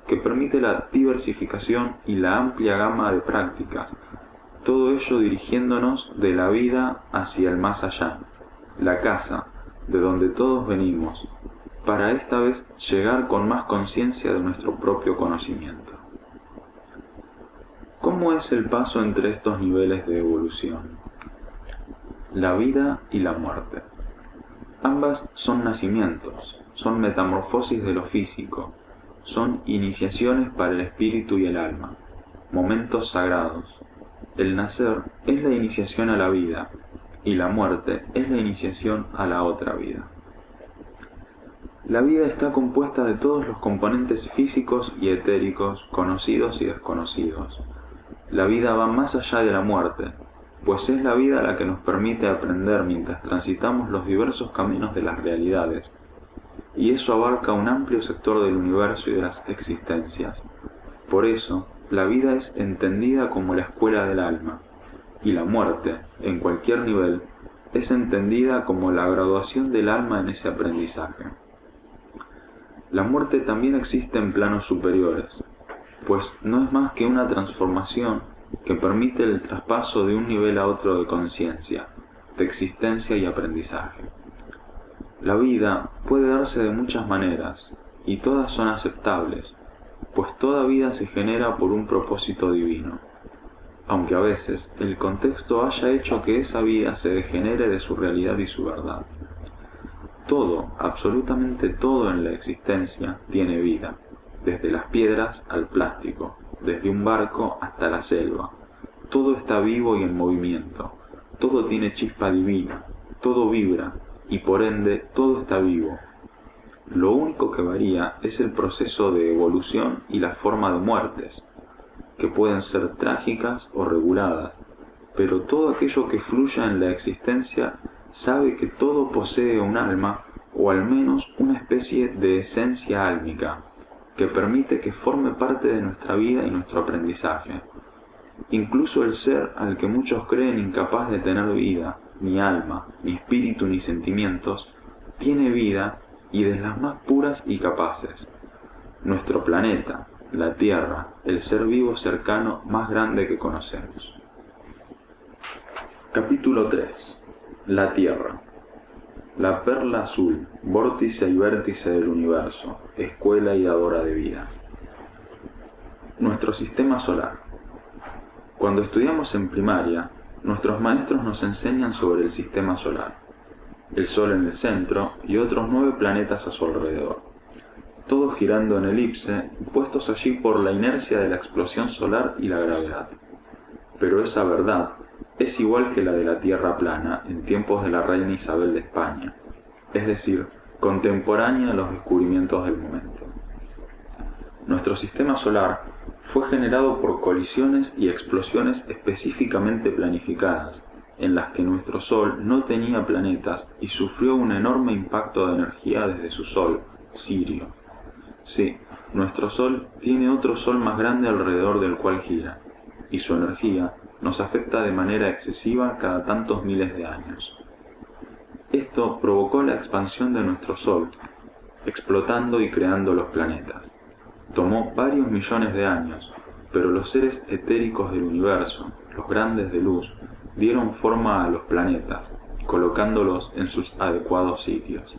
que permite la diversificación y la amplia gama de prácticas, todo ello dirigiéndonos de la vida hacia el más allá, la casa, de donde todos venimos, para esta vez llegar con más conciencia de nuestro propio conocimiento. ¿Cómo es el paso entre estos niveles de evolución? La vida y la muerte. Ambas son nacimientos, son metamorfosis de lo físico, son iniciaciones para el espíritu y el alma, momentos sagrados. El nacer es la iniciación a la vida, y la muerte es la iniciación a la otra vida. La vida está compuesta de todos los componentes físicos y etéricos, conocidos y desconocidos. La vida va más allá de la muerte, pues es la vida la que nos permite aprender mientras transitamos los diversos caminos de las realidades, y eso abarca un amplio sector del universo y de las existencias. Por eso, la vida es entendida como la escuela del alma, y la muerte, en cualquier nivel, es entendida como la graduación del alma en ese aprendizaje. La muerte también existe en planos superiores, pues no es más que una transformación que permite el traspaso de un nivel a otro de conciencia, de existencia y aprendizaje. La vida puede darse de muchas maneras, y todas son aceptables, pues toda vida se genera por un propósito divino, aunque a veces el contexto haya hecho que esa vida se degenere de su realidad y su verdad. Todo, absolutamente todo en la existencia tiene vida, desde las piedras al plástico, desde un barco hasta la selva. Todo está vivo y en movimiento, todo tiene chispa divina, todo vibra, y por ende todo está vivo. Lo único que varía es el proceso de evolución y la forma de muertes, que pueden ser trágicas o reguladas, pero todo aquello que fluya en la existencia sabe que todo posee un alma, o al menos una especie de esencia álmica, que permite que forme parte de nuestra vida y nuestro aprendizaje. Incluso el ser al que muchos creen incapaz de tener vida, ni alma, ni espíritu, ni sentimientos, tiene vida y de las más puras y capaces. Nuestro planeta, la Tierra, el ser vivo cercano más grande que conocemos. Capítulo 3. La Tierra. La perla azul, vórtice y vértice del universo, escuela y dadora de vida. Nuestro sistema solar. Cuando estudiamos en primaria, nuestros maestros nos enseñan sobre el sistema solar, el Sol en el centro y otros 9 planetas a su alrededor, todos girando en elipse, puestos allí por la inercia de la explosión solar y la gravedad. Pero esa verdad es igual que la de la Tierra plana en tiempos de la reina Isabel de España, es decir, contemporánea a los descubrimientos del momento. Nuestro sistema solar fue generado por colisiones y explosiones específicamente planificadas, en las que nuestro Sol no tenía planetas y sufrió un enorme impacto de energía desde su Sol, Sirio. Sí, nuestro Sol tiene otro Sol más grande alrededor del cual gira, y su energía nos afecta de manera excesiva cada tantos miles de años. Esto provocó la expansión de nuestro Sol, explotando y creando los planetas. Tomó varios millones de años, pero los seres etéricos del universo, los grandes de luz, dieron forma a los planetas, colocándolos en sus adecuados sitios.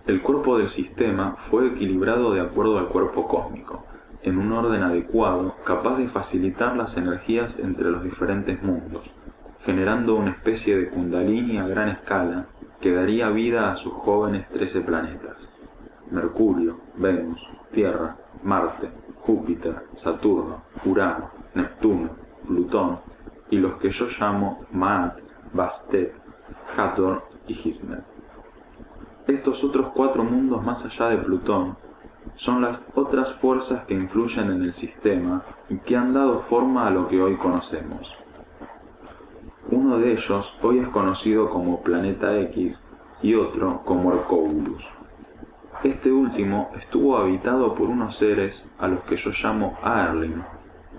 El cuerpo del sistema fue equilibrado de acuerdo al cuerpo cósmico, en un orden adecuado capaz de facilitar las energías entre los diferentes mundos, generando una especie de kundalini a gran escala que daría vida a sus jóvenes 13 planetas: Mercurio, Venus, Tierra, Marte, Júpiter, Saturno, Urano, Neptuno, Plutón y los que yo llamo Maat, Bastet, Hathor y Gismet. Estos otros 4 mundos más allá de Plutón son las otras fuerzas que influyen en el sistema y que han dado forma a lo que hoy conocemos. Uno de ellos hoy es conocido como Planeta X y otro como Hercóbulus. Este último estuvo habitado por unos seres a los que yo llamo Aerlin,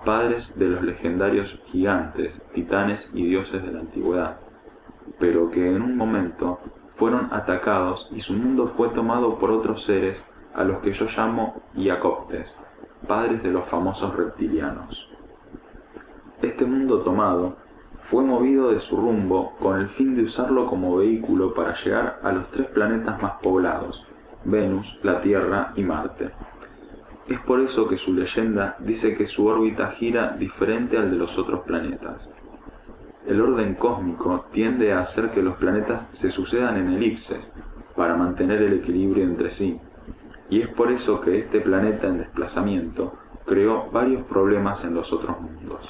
padres de los legendarios gigantes, titanes y dioses de la antigüedad, pero que en un momento fueron atacados y su mundo fue tomado por otros seres a los que yo llamo Iacoptes, padres de los famosos reptilianos. Este mundo tomado fue movido de su rumbo con el fin de usarlo como vehículo para llegar a los 3 planetas más poblados, Venus, la Tierra y Marte. Es por eso que su leyenda dice que su órbita gira diferente al de los otros planetas. El orden cósmico tiende a hacer que los planetas se sucedan en elipses, para mantener el equilibrio entre sí, y es por eso que este planeta en desplazamiento creó varios problemas en los otros mundos.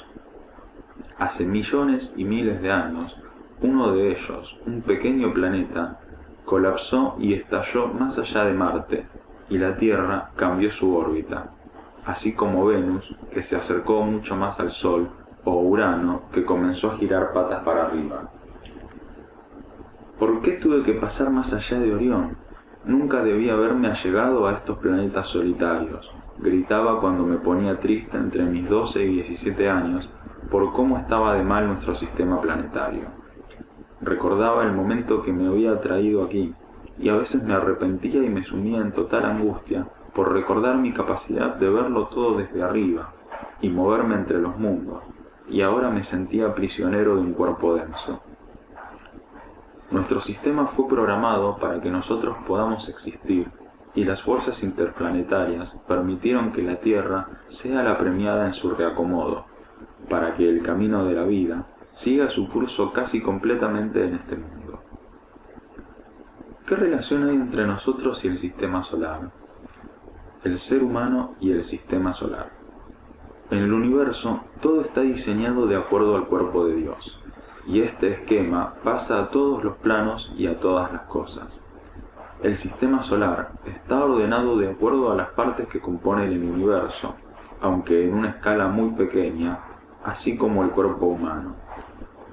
Hace millones y miles de años, uno de ellos, un pequeño planeta, colapsó y estalló más allá de Marte, y la Tierra cambió su órbita, así como Venus, que se acercó mucho más al Sol, o Urano, que comenzó a girar patas para arriba. ¿Por qué tuve que pasar más allá de Orión? Nunca debí haberme allegado a estos planetas solitarios, gritaba cuando me ponía triste entre mis 12 y 17 años por cómo estaba de mal nuestro sistema planetario. Recordaba el momento que me había traído aquí, y a veces me arrepentía y me sumía en total angustia por recordar mi capacidad de verlo todo desde arriba y moverme entre los mundos, y ahora me sentía prisionero de un cuerpo denso. Nuestro sistema fue programado para que nosotros podamos existir, y las fuerzas interplanetarias permitieron que la Tierra sea la premiada en su reacomodo, para que el camino de la vida siga su curso casi completamente en este mundo. ¿Qué relación hay entre nosotros y el sistema solar? El ser humano y el sistema solar. En el universo todo está diseñado de acuerdo al cuerpo de Dios, y este esquema pasa a todos los planos y a todas las cosas. El sistema solar está ordenado de acuerdo a las partes que componen el universo, aunque en una escala muy pequeña, así como el cuerpo humano.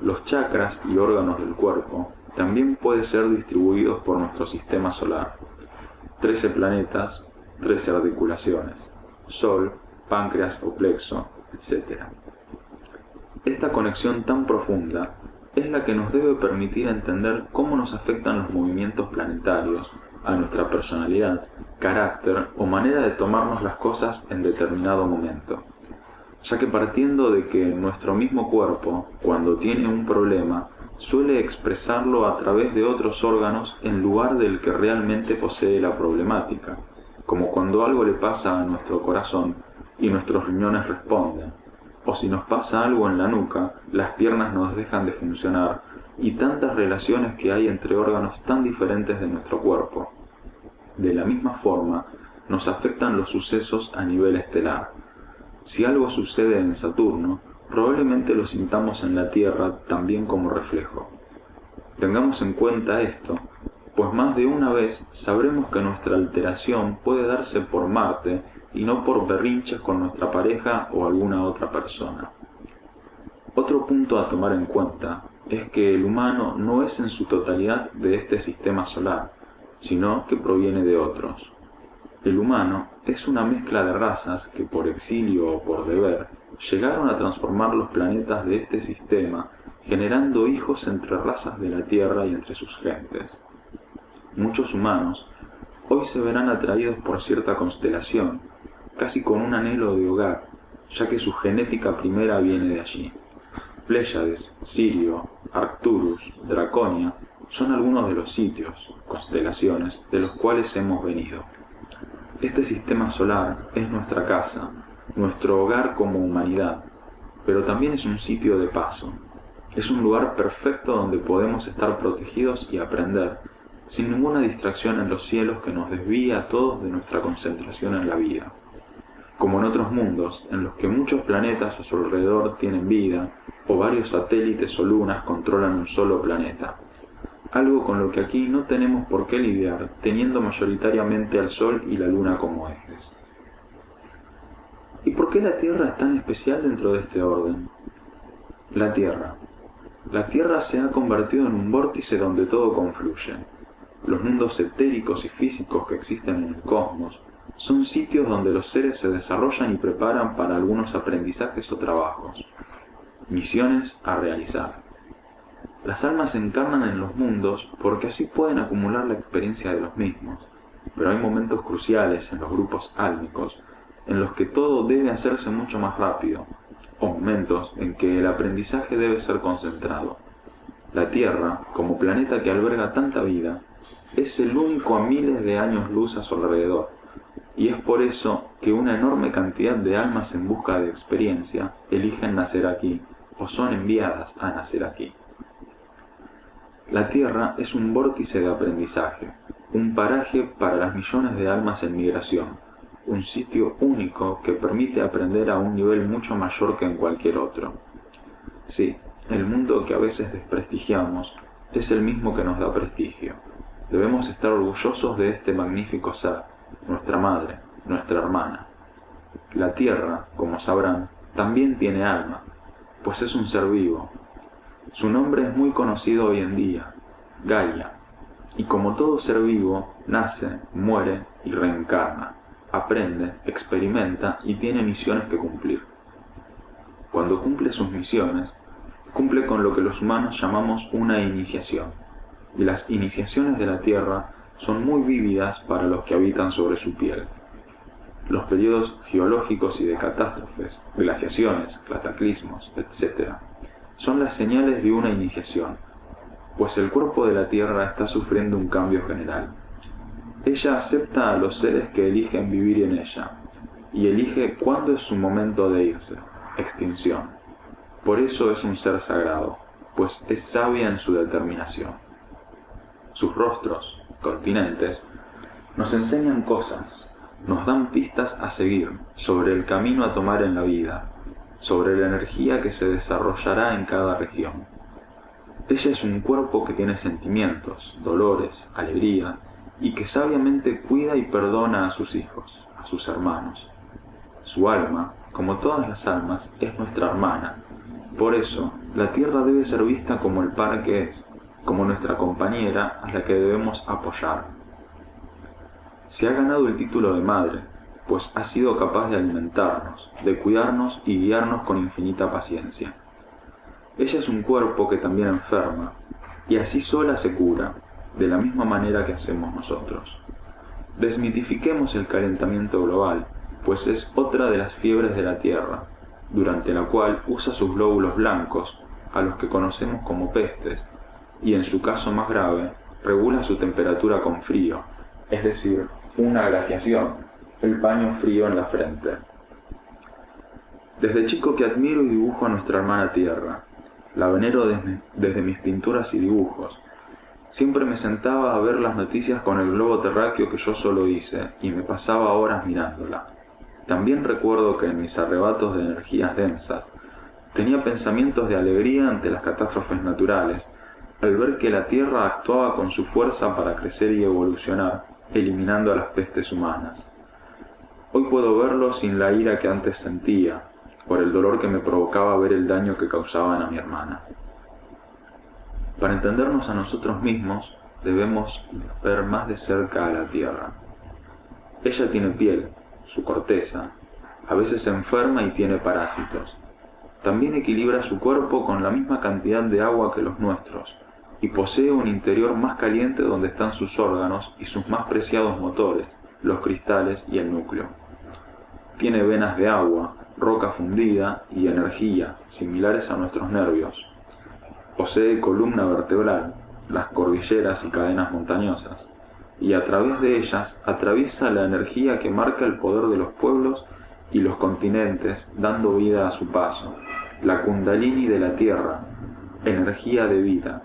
Los chakras y órganos del cuerpo también pueden ser distribuidos por nuestro sistema solar. 13 planetas, 13 articulaciones, Sol, páncreas o plexo, etc. Esta conexión tan profunda es la que nos debe permitir entender cómo nos afectan los movimientos planetarios a nuestra personalidad, carácter o manera de tomarnos las cosas en determinado momento, ya que partiendo de que nuestro mismo cuerpo, cuando tiene un problema, suele expresarlo a través de otros órganos en lugar del que realmente posee la problemática, como cuando algo le pasa a nuestro corazón y nuestros riñones responden, o si nos pasa algo en la nuca, las piernas nos dejan de funcionar, y tantas relaciones que hay entre órganos tan diferentes de nuestro cuerpo. De la misma forma, nos afectan los sucesos a nivel estelar. Si algo sucede en Saturno, probablemente lo sintamos en la Tierra también como reflejo. Tengamos en cuenta esto, pues más de una vez sabremos que nuestra alteración puede darse por Marte y no por berrinches con nuestra pareja o alguna otra persona. Otro punto a tomar en cuenta es que el humano no es en su totalidad de este sistema solar, sino que proviene de otros. El humano es una mezcla de razas que por exilio o por deber llegaron a transformar los planetas de este sistema, generando hijos entre razas de la Tierra y entre sus gentes. Muchos humanos hoy se verán atraídos por cierta constelación, casi con un anhelo de hogar, ya que su genética primera viene de allí. Pléyades, Sirio, Arcturus, Draconia son algunos de los sitios, constelaciones, de los cuales hemos venido. Este sistema solar es nuestra casa, nuestro hogar como humanidad, pero también es un sitio de paso. Es un lugar perfecto donde podemos estar protegidos y aprender, sin ninguna distracción en los cielos que nos desvíe a todos de nuestra concentración en la vida. Como en otros mundos, en los que muchos planetas a su alrededor tienen vida, o varios satélites o lunas controlan un solo planeta. Algo con lo que aquí no tenemos por qué lidiar, teniendo mayoritariamente al Sol y la Luna como ejes. ¿Y por qué la Tierra es tan especial dentro de este orden? La Tierra. La Tierra se ha convertido en un vórtice donde todo confluye. Los mundos etéricos y físicos que existen en el cosmos son sitios donde los seres se desarrollan y preparan para algunos aprendizajes o trabajos, misiones a realizar. Las almas se encarnan en los mundos porque así pueden acumular la experiencia de los mismos, pero hay momentos cruciales en los grupos álmicos en los que todo debe hacerse mucho más rápido, o momentos en que el aprendizaje debe ser concentrado. La Tierra, como planeta que alberga tanta vida, es el único a miles de años luz a su alrededor, y es por eso que una enorme cantidad de almas en busca de experiencia eligen nacer aquí, o son enviadas a nacer aquí. La Tierra es un vórtice de aprendizaje, un paraje para las millones de almas en migración, un sitio único que permite aprender a un nivel mucho mayor que en cualquier otro. Sí, el mundo que a veces desprestigiamos es el mismo que nos da prestigio. Debemos estar orgullosos de este magnífico ser, nuestra madre, nuestra hermana. La Tierra, como sabrán, también tiene alma, pues es un ser vivo. Su nombre es muy conocido hoy en día, Gaia, y como todo ser vivo, nace, muere y reencarna, aprende, experimenta y tiene misiones que cumplir. Cuando cumple sus misiones, cumple con lo que los humanos llamamos una iniciación, y las iniciaciones de la Tierra son muy vívidas para los que habitan sobre su piel. Los periodos geológicos y de catástrofes, glaciaciones, cataclismos, etc., son las señales de una iniciación, pues el cuerpo de la Tierra está sufriendo un cambio general. Ella acepta a los seres que eligen vivir en ella, y elige cuándo es su momento de irse, extinción. Por eso es un ser sagrado, pues es sabia en su determinación. Sus rostros, continentes, nos enseñan cosas, nos dan pistas a seguir sobre el camino a tomar en la vida, sobre la energía que se desarrollará en cada región. Ella es un cuerpo que tiene sentimientos, dolores, alegría, y que sabiamente cuida y perdona a sus hijos, a sus hermanos. Su alma, como todas las almas, es nuestra hermana. Por eso, la Tierra debe ser vista como el par que es, como nuestra compañera a la que debemos apoyar. Se ha ganado el título de madre, pues ha sido capaz de alimentarnos, de cuidarnos y guiarnos con infinita paciencia. Ella es un cuerpo que también enferma, y así sola se cura, de la misma manera que hacemos nosotros. Desmitifiquemos el calentamiento global, pues es otra de las fiebres de la Tierra, durante la cual usa sus glóbulos blancos, a los que conocemos como pestes, y en su caso más grave, regula su temperatura con frío, es decir, una glaciación, el paño frío en la frente. Desde chico que admiro y dibujo a nuestra hermana Tierra, la venero desde mis pinturas y dibujos. Siempre me sentaba a ver las noticias con el globo terráqueo que yo solo hice y me pasaba horas mirándola. También recuerdo que en mis arrebatos de energías densas tenía pensamientos de alegría ante las catástrofes naturales, al ver que la Tierra actuaba con su fuerza para crecer y evolucionar, eliminando a las pestes humanas. Hoy puedo verlo sin la ira que antes sentía, por el dolor que me provocaba ver el daño que causaban a mi hermana. Para entendernos a nosotros mismos, debemos ver más de cerca a la Tierra. Ella tiene piel, su corteza, a veces se enferma y tiene parásitos. También equilibra su cuerpo con la misma cantidad de agua que los nuestros, y posee un interior más caliente donde están sus órganos y sus más preciados motores, los cristales y el núcleo. Tiene venas de agua, roca fundida y energía, similares a nuestros nervios. Posee columna vertebral, las cordilleras y cadenas montañosas, y a través de ellas atraviesa la energía que marca el poder de los pueblos y los continentes, dando vida a su paso, la Kundalini de la Tierra, energía de vida.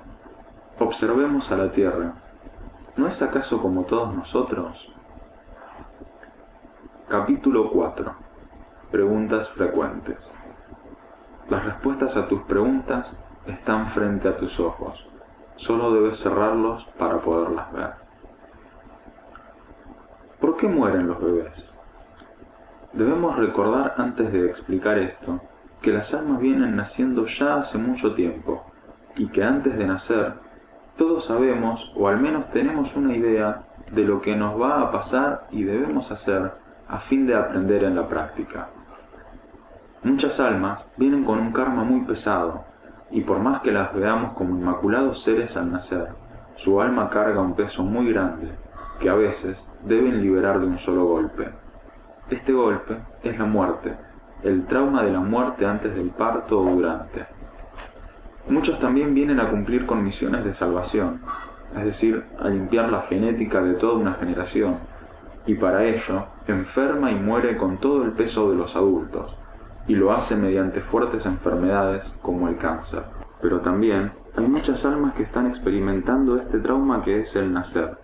Observemos a la Tierra. ¿No es acaso como todos nosotros? Capítulo 4. Preguntas frecuentes. Las respuestas a tus preguntas están frente a tus ojos. Solo debes cerrarlos para poderlas ver. ¿Por qué mueren los bebés? Debemos recordar antes de explicar esto, que las almas vienen naciendo ya hace mucho tiempo, y que antes de nacer, todos sabemos, o al menos tenemos una idea, de lo que nos va a pasar y debemos hacer a fin de aprender en la práctica. Muchas almas vienen con un karma muy pesado, y por más que las veamos como inmaculados seres al nacer, su alma carga un peso muy grande, que a veces deben liberar de un solo golpe. Este golpe es la muerte, el trauma de la muerte antes del parto o durante. Muchos también vienen a cumplir con misiones de salvación, es decir, a limpiar la genética de toda una generación, y para ello enferma y muere con todo el peso de los adultos, y lo hace mediante fuertes enfermedades como el cáncer. Pero también hay muchas almas que están experimentando este trauma que es el nacer,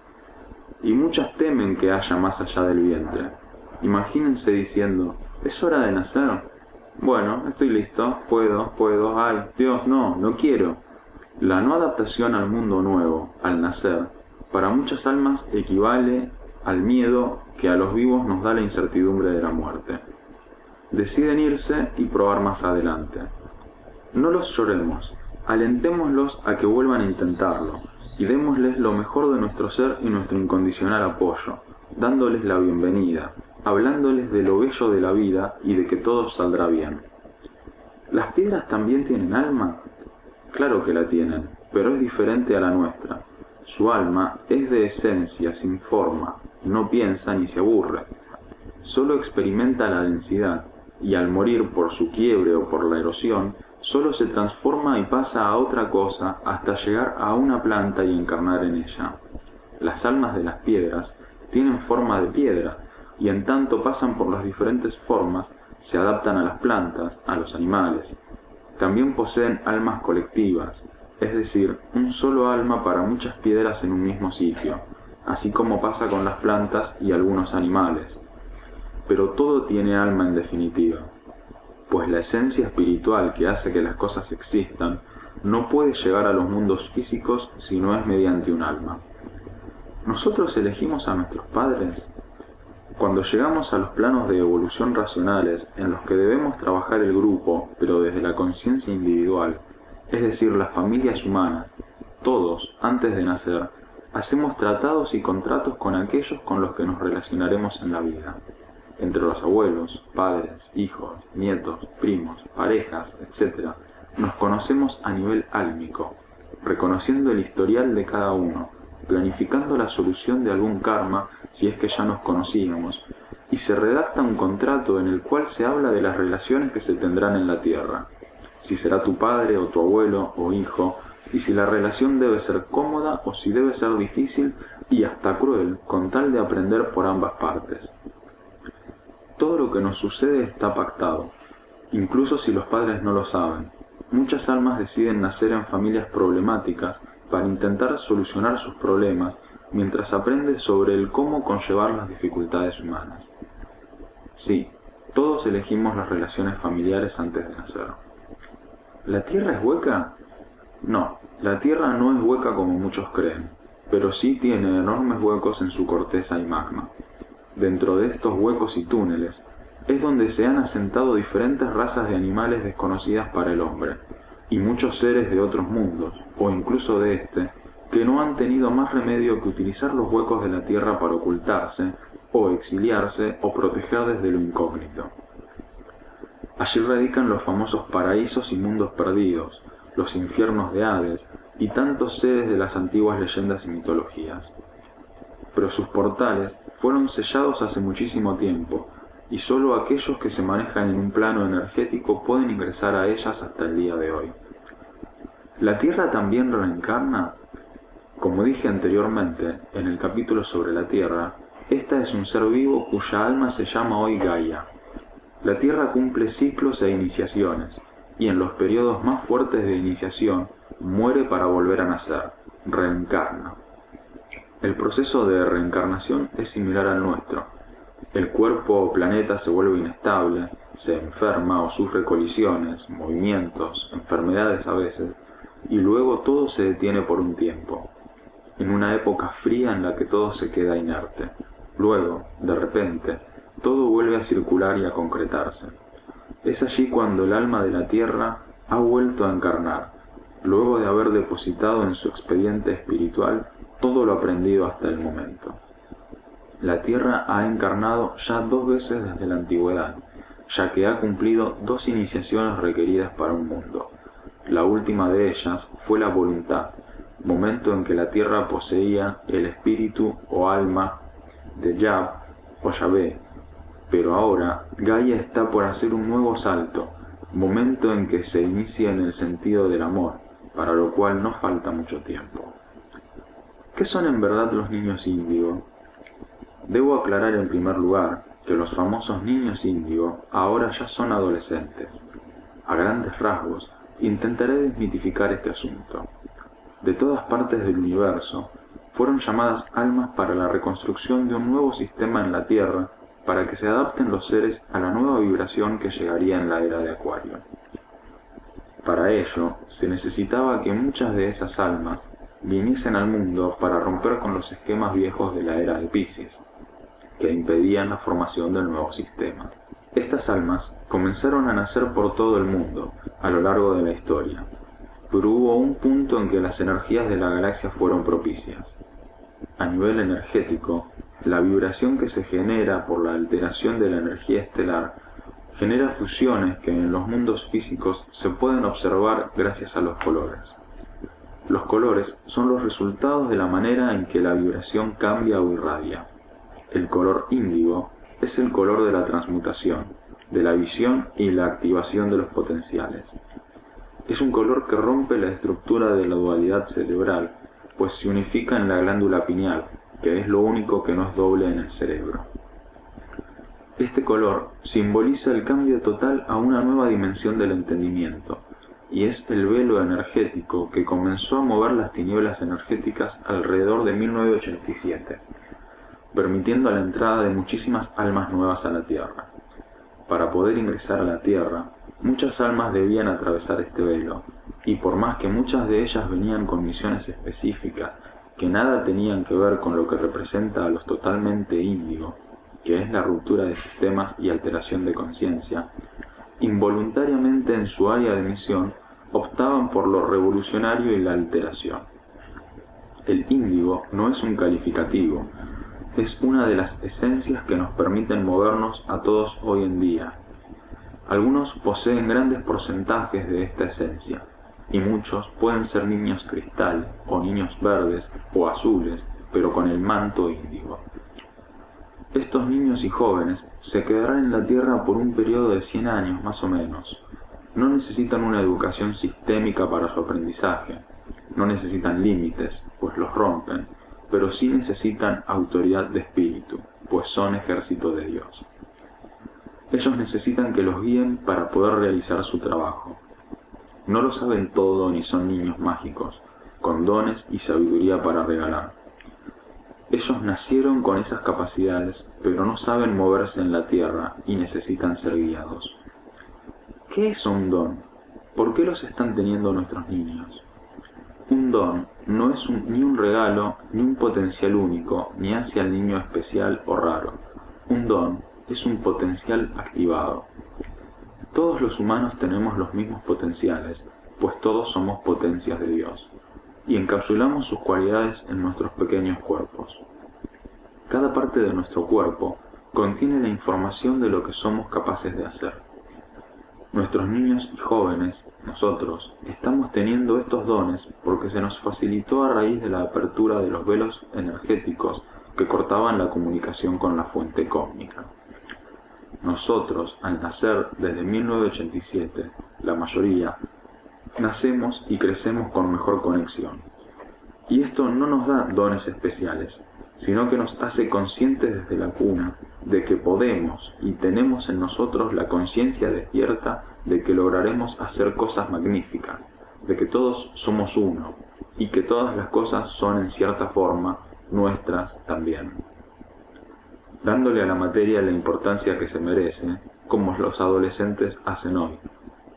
y muchas temen que haya más allá del vientre. Imagínense diciendo, ¿es hora de nacer? Bueno, estoy listo, puedo, ay, Dios, no quiero. La no adaptación al mundo nuevo, al nacer, para muchas almas equivale al miedo que a los vivos nos da la incertidumbre de la muerte. Deciden irse y probar más adelante. No los lloremos, alentémoslos a que vuelvan a intentarlo, y démosles lo mejor de nuestro ser y nuestro incondicional apoyo, dándoles la bienvenida, hablándoles de lo bello de la vida y de que todo saldrá bien. ¿Las piedras también tienen alma? Claro que la tienen, pero es diferente a la nuestra. Su alma es de esencia, sin forma, no piensa ni se aburre. Solo experimenta la densidad, y al morir por su quiebre o por la erosión, solo se transforma y pasa a otra cosa hasta llegar a una planta y encarnar en ella. Las almas de las piedras tienen forma de piedra, y en tanto pasan por las diferentes formas, se adaptan a las plantas, a los animales. También poseen almas colectivas, es decir, un solo alma para muchas piedras en un mismo sitio, así como pasa con las plantas y algunos animales. Pero todo tiene alma en definitiva, pues la esencia espiritual que hace que las cosas existan no puede llegar a los mundos físicos si no es mediante un alma. ¿Nosotros elegimos a nuestros padres? Cuando llegamos a los planos de evolución racionales en los que debemos trabajar el grupo, pero desde la conciencia individual, es decir, las familias humanas, todos, antes de nacer, hacemos tratados y contratos con aquellos con los que nos relacionaremos en la vida. Entre los abuelos, padres, hijos, nietos, primos, parejas, etc., nos conocemos a nivel álmico, reconociendo el historial de cada uno, planificando la solución de algún karma si es que ya nos conocíamos, y se redacta un contrato en el cual se habla de las relaciones que se tendrán en la tierra, si será tu padre o tu abuelo o hijo, y si la relación debe ser cómoda o si debe ser difícil y hasta cruel, con tal de aprender por ambas partes. Todo lo que nos sucede está pactado, incluso si los padres no lo saben. Muchas almas deciden nacer en familias problemáticas para intentar solucionar sus problemas mientras aprende sobre el cómo conllevar las dificultades humanas. Sí, todos elegimos las relaciones familiares antes de nacer. ¿La Tierra es hueca? No, la Tierra no es hueca como muchos creen, pero sí tiene enormes huecos en su corteza y magma. Dentro de estos huecos y túneles es donde se han asentado diferentes razas de animales desconocidas para el hombre, y muchos seres de otros mundos, o incluso de este, que no han tenido más remedio que utilizar los huecos de la Tierra para ocultarse, o exiliarse, o proteger desde lo incógnito. Allí radican los famosos paraísos y mundos perdidos, los infiernos de Hades, y tantos seres de las antiguas leyendas y mitologías. Pero sus portales fueron sellados hace muchísimo tiempo, y solo aquellos que se manejan en un plano energético pueden ingresar a ellas hasta el día de hoy. ¿La Tierra también reencarna? Como dije anteriormente, en el capítulo sobre la Tierra, esta es un ser vivo cuya alma se llama hoy Gaia. La Tierra cumple ciclos e iniciaciones, y en los periodos más fuertes de iniciación muere para volver a nacer, reencarna. El proceso de reencarnación es similar al nuestro. El cuerpo o planeta se vuelve inestable, se enferma o sufre colisiones, movimientos, enfermedades a veces, y luego todo se detiene por un tiempo, en una época fría en la que todo se queda inerte. Luego, de repente, todo vuelve a circular y a concretarse. Es allí cuando el alma de la Tierra ha vuelto a encarnar, luego de haber depositado en su expediente espiritual todo lo aprendido hasta el momento. La Tierra ha encarnado ya 2 veces desde la antigüedad, ya que ha cumplido 2 iniciaciones requeridas para un mundo. La última de ellas fue la voluntad, momento en que la Tierra poseía el espíritu o alma de Yah o Yahvé, pero ahora Gaia está por hacer un nuevo salto, momento en que se inicia en el sentido del amor, para lo cual no falta mucho tiempo. ¿Qué son en verdad los niños índigo? Debo aclarar en primer lugar que los famosos niños índigo ahora ya son adolescentes. A grandes rasgos, intentaré desmitificar este asunto. De todas partes del universo, fueron llamadas almas para la reconstrucción de un nuevo sistema en la Tierra, para que se adapten los seres a la nueva vibración que llegaría en la era de Acuario. Para ello, se necesitaba que muchas de esas almas viniesen al mundo para romper con los esquemas viejos de la era de Piscis, que impedían la formación del nuevo sistema. Estas almas comenzaron a nacer por todo el mundo a lo largo de la historia, pero hubo un punto en que las energías de la galaxia fueron propicias. A nivel energético, la vibración que se genera por la alteración de la energía estelar genera fusiones que en los mundos físicos se pueden observar gracias a los colores. Los colores son los resultados de la manera en que la vibración cambia o irradia. El color índigo es el color de la transmutación, de la visión y la activación de los potenciales. Es un color que rompe la estructura de la dualidad cerebral, pues se unifica en la glándula pineal, que es lo único que no es doble en el cerebro. Este color simboliza el cambio total a una nueva dimensión del entendimiento, y es el velo energético que comenzó a mover las tinieblas energéticas alrededor de 1987, permitiendo la entrada de muchísimas almas nuevas a la Tierra. Para poder ingresar a la Tierra, muchas almas debían atravesar este velo, y por más que muchas de ellas venían con misiones específicas que nada tenían que ver con lo que representa a los totalmente índigo, que es la ruptura de sistemas y alteración de conciencia, involuntariamente en su área de misión optaban por lo revolucionario y la alteración. El índigo no es un calificativo, es una de las esencias que nos permiten movernos a todos hoy en día. Algunos poseen grandes porcentajes de esta esencia, y muchos pueden ser niños cristal, o niños verdes, o azules, pero con el manto índigo. Estos niños y jóvenes se quedarán en la Tierra por un periodo de 100 años más o menos. No necesitan una educación sistémica para su aprendizaje, no necesitan límites, pues los rompen, pero sí necesitan autoridad de espíritu, pues son ejército de Dios. Ellos necesitan que los guíen para poder realizar su trabajo. No lo saben todo ni son niños mágicos, con dones y sabiduría para regalar. Ellos nacieron con esas capacidades, pero no saben moverse en la tierra y necesitan ser guiados. ¿Qué es un don? ¿Por qué los están teniendo nuestros niños? Un don no es ni un regalo, ni un potencial único, ni hacia el niño especial o raro. Un don es un potencial activado. Todos los humanos tenemos los mismos potenciales, pues todos somos potencias de Dios, y encapsulamos sus cualidades en nuestros pequeños cuerpos. Cada parte de nuestro cuerpo contiene la información de lo que somos capaces de hacer. Nuestros niños y jóvenes, nosotros, estamos teniendo estos dones porque se nos facilitó a raíz de la apertura de los velos energéticos que cortaban la comunicación con la fuente cósmica. Nosotros, al nacer desde 1987, la mayoría, nacemos y crecemos con mejor conexión. Y esto no nos da dones especiales, sino que nos hace conscientes desde la cuna de que podemos y tenemos en nosotros la conciencia despierta de que lograremos hacer cosas magníficas, de que todos somos uno y que todas las cosas son en cierta forma nuestras también. Dándole a la materia la importancia que se merece, como los adolescentes hacen hoy,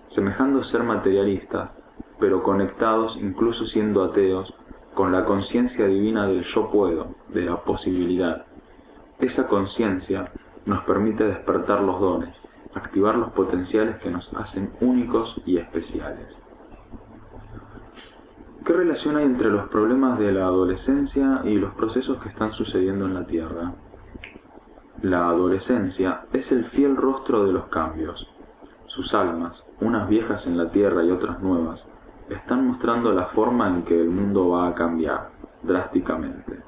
semejando ser materialistas, pero conectados incluso siendo ateos, con la conciencia divina del yo puedo, de la posibilidad. Esa conciencia nos permite despertar los dones, activar los potenciales que nos hacen únicos y especiales. ¿Qué relación hay entre los problemas de la adolescencia y los procesos que están sucediendo en la Tierra? La adolescencia es el fiel rostro de los cambios. Sus almas, unas viejas en la Tierra y otras nuevas, están mostrando la forma en que el mundo va a cambiar, drásticamente.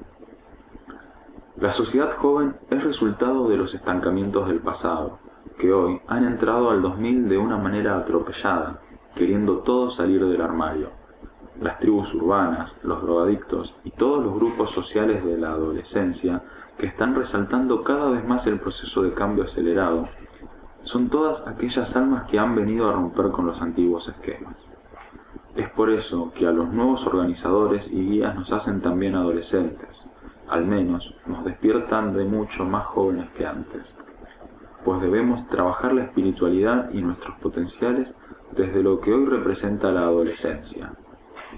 La sociedad joven es resultado de los estancamientos del pasado, que hoy han entrado al 2000 de una manera atropellada, queriendo todos salir del armario. Las tribus urbanas, los drogadictos y todos los grupos sociales de la adolescencia que están resaltando cada vez más el proceso de cambio acelerado, son todas aquellas almas que han venido a romper con los antiguos esquemas. Es por eso que a los nuevos organizadores y guías nos hacen también adolescentes, al menos nos despiertan de mucho más jóvenes que antes, pues debemos trabajar la espiritualidad y nuestros potenciales desde lo que hoy representa la adolescencia.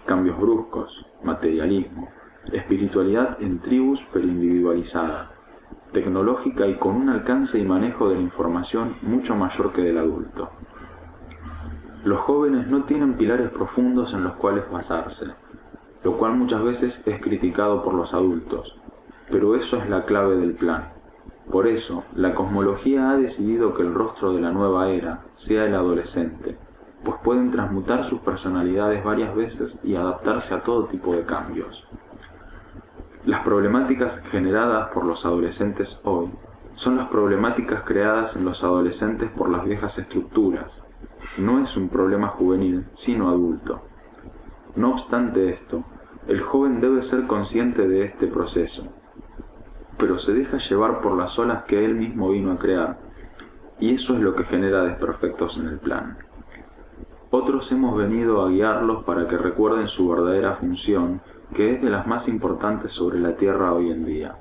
Cambios bruscos, materialismo, espiritualidad en tribus pero individualizada, tecnológica y con un alcance y manejo de la información mucho mayor que del adulto. Los jóvenes no tienen pilares profundos en los cuales basarse, lo cual muchas veces es criticado por los adultos, pero eso es la clave del plan. Por eso, la cosmología ha decidido que el rostro de la nueva era sea el adolescente, pues pueden transmutar sus personalidades varias veces y adaptarse a todo tipo de cambios. Las problemáticas generadas por los adolescentes hoy son las problemáticas creadas en los adolescentes por las viejas estructuras. No es un problema juvenil, sino adulto. No obstante esto, el joven debe ser consciente de este proceso, pero se deja llevar por las olas que él mismo vino a crear, y eso es lo que genera desperfectos en el plan. Otros hemos venido a guiarlos para que recuerden su verdadera función, que es de las más importantes sobre la Tierra hoy en día.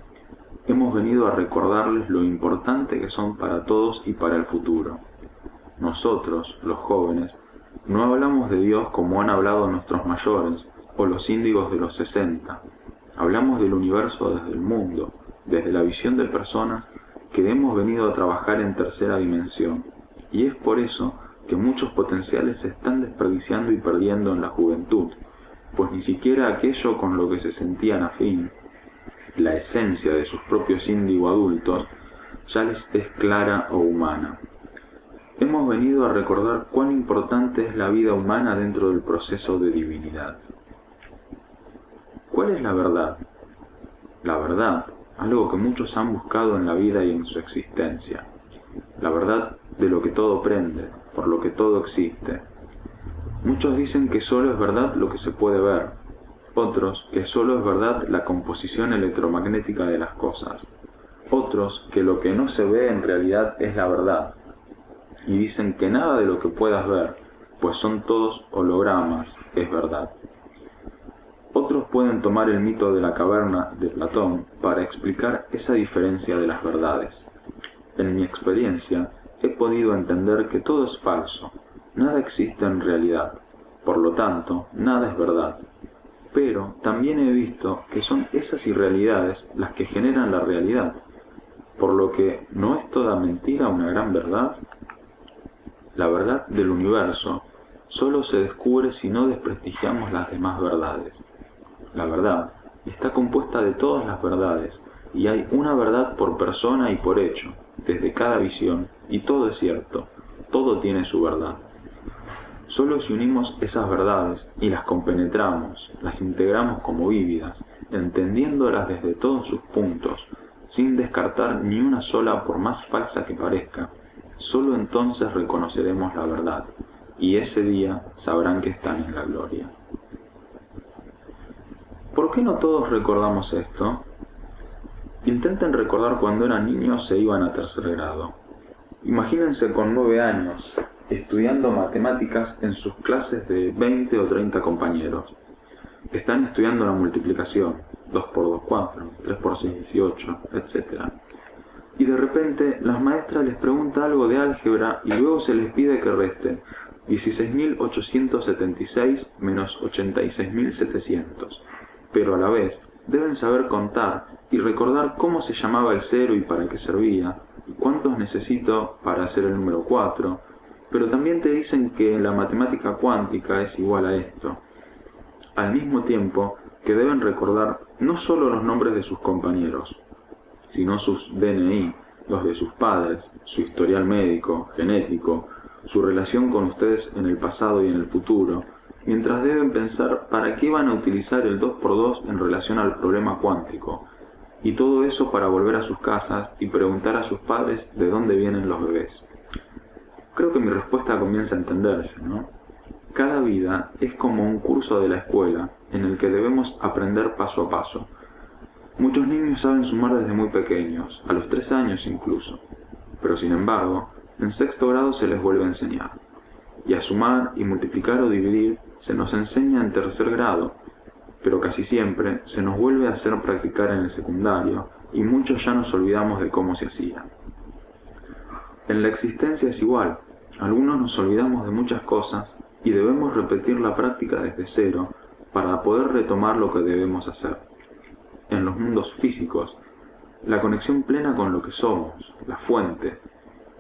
Hemos venido a recordarles lo importante que son para todos y para el futuro. Nosotros, los jóvenes, no hablamos de Dios como han hablado nuestros mayores o los índigos de los 60. Hablamos del universo desde el mundo, desde la visión de personas que hemos venido a trabajar en tercera dimensión. Y es por eso que muchos potenciales se están desperdiciando y perdiendo en la juventud, pues ni siquiera aquello con lo que se sentían afín, la esencia de sus propios índigo adultos, ya les es clara o humana. Hemos venido a recordar cuán importante es la vida humana dentro del proceso de divinidad. ¿Cuál es la verdad? La verdad, algo que muchos han buscado en la vida y en su existencia. La verdad de lo que todo prende, por lo que todo existe. Muchos dicen que solo es verdad lo que se puede ver, otros que solo es verdad la composición electromagnética de las cosas, otros que lo que no se ve en realidad es la verdad, y dicen que nada de lo que puedas ver, pues son todos hologramas, es verdad. Otros pueden tomar el mito de la caverna de Platón para explicar esa diferencia de las verdades. En mi experiencia, he podido entender que todo es falso, nada existe en realidad, por lo tanto, nada es verdad. Pero también he visto que son esas irrealidades las que generan la realidad, por lo que ¿no es toda mentira una gran verdad? La verdad del universo solo se descubre si no desprestigiamos las demás verdades. La verdad está compuesta de todas las verdades, y hay una verdad por persona y por hecho, desde cada visión, y todo es cierto, todo tiene su verdad. Solo si unimos esas verdades y las compenetramos, las integramos como vívidas, entendiéndolas desde todos sus puntos, sin descartar ni una sola por más falsa que parezca, solo entonces reconoceremos la verdad, y ese día sabrán que están en la gloria. ¿Por qué no todos recordamos esto? Intenten recordar cuando eran niños e iban a tercer grado. Imagínense con 9 años, estudiando matemáticas en sus clases de 20 o 30 compañeros. Están estudiando la multiplicación, 2 por 2, 4, 3 por 6, 18, etc. Y de repente la maestra les pregunta algo de álgebra y luego se les pide que resten 16.876 menos 86.700. Pero a la vez deben saber contar y recordar cómo se llamaba el 0 y para qué servía, y cuántos necesito para hacer el número 4, pero también te dicen que la matemática cuántica es igual a esto. Al mismo tiempo que deben recordar no solo los nombres de sus compañeros, sino sus DNI, los de sus padres, su historial médico, genético, su relación con ustedes en el pasado y en el futuro, mientras deben pensar para qué van a utilizar el 2×2 en relación al problema cuántico, y todo eso para volver a sus casas y preguntar a sus padres de dónde vienen los bebés. Creo que mi respuesta comienza a entenderse, ¿no? Cada vida es como un curso de la escuela en el que debemos aprender paso a paso. Muchos niños saben sumar desde muy pequeños, a los 3 años incluso, pero sin embargo, en 6º grado se les vuelve a enseñar. Y a sumar y multiplicar o dividir se nos enseña en 3er grado, pero casi siempre se nos vuelve a hacer practicar en el secundario y muchos ya nos olvidamos de cómo se hacía. En la existencia es igual, algunos nos olvidamos de muchas cosas y debemos repetir la práctica desde cero para poder retomar lo que debemos hacer. En los mundos físicos, la conexión plena con lo que somos, la fuente,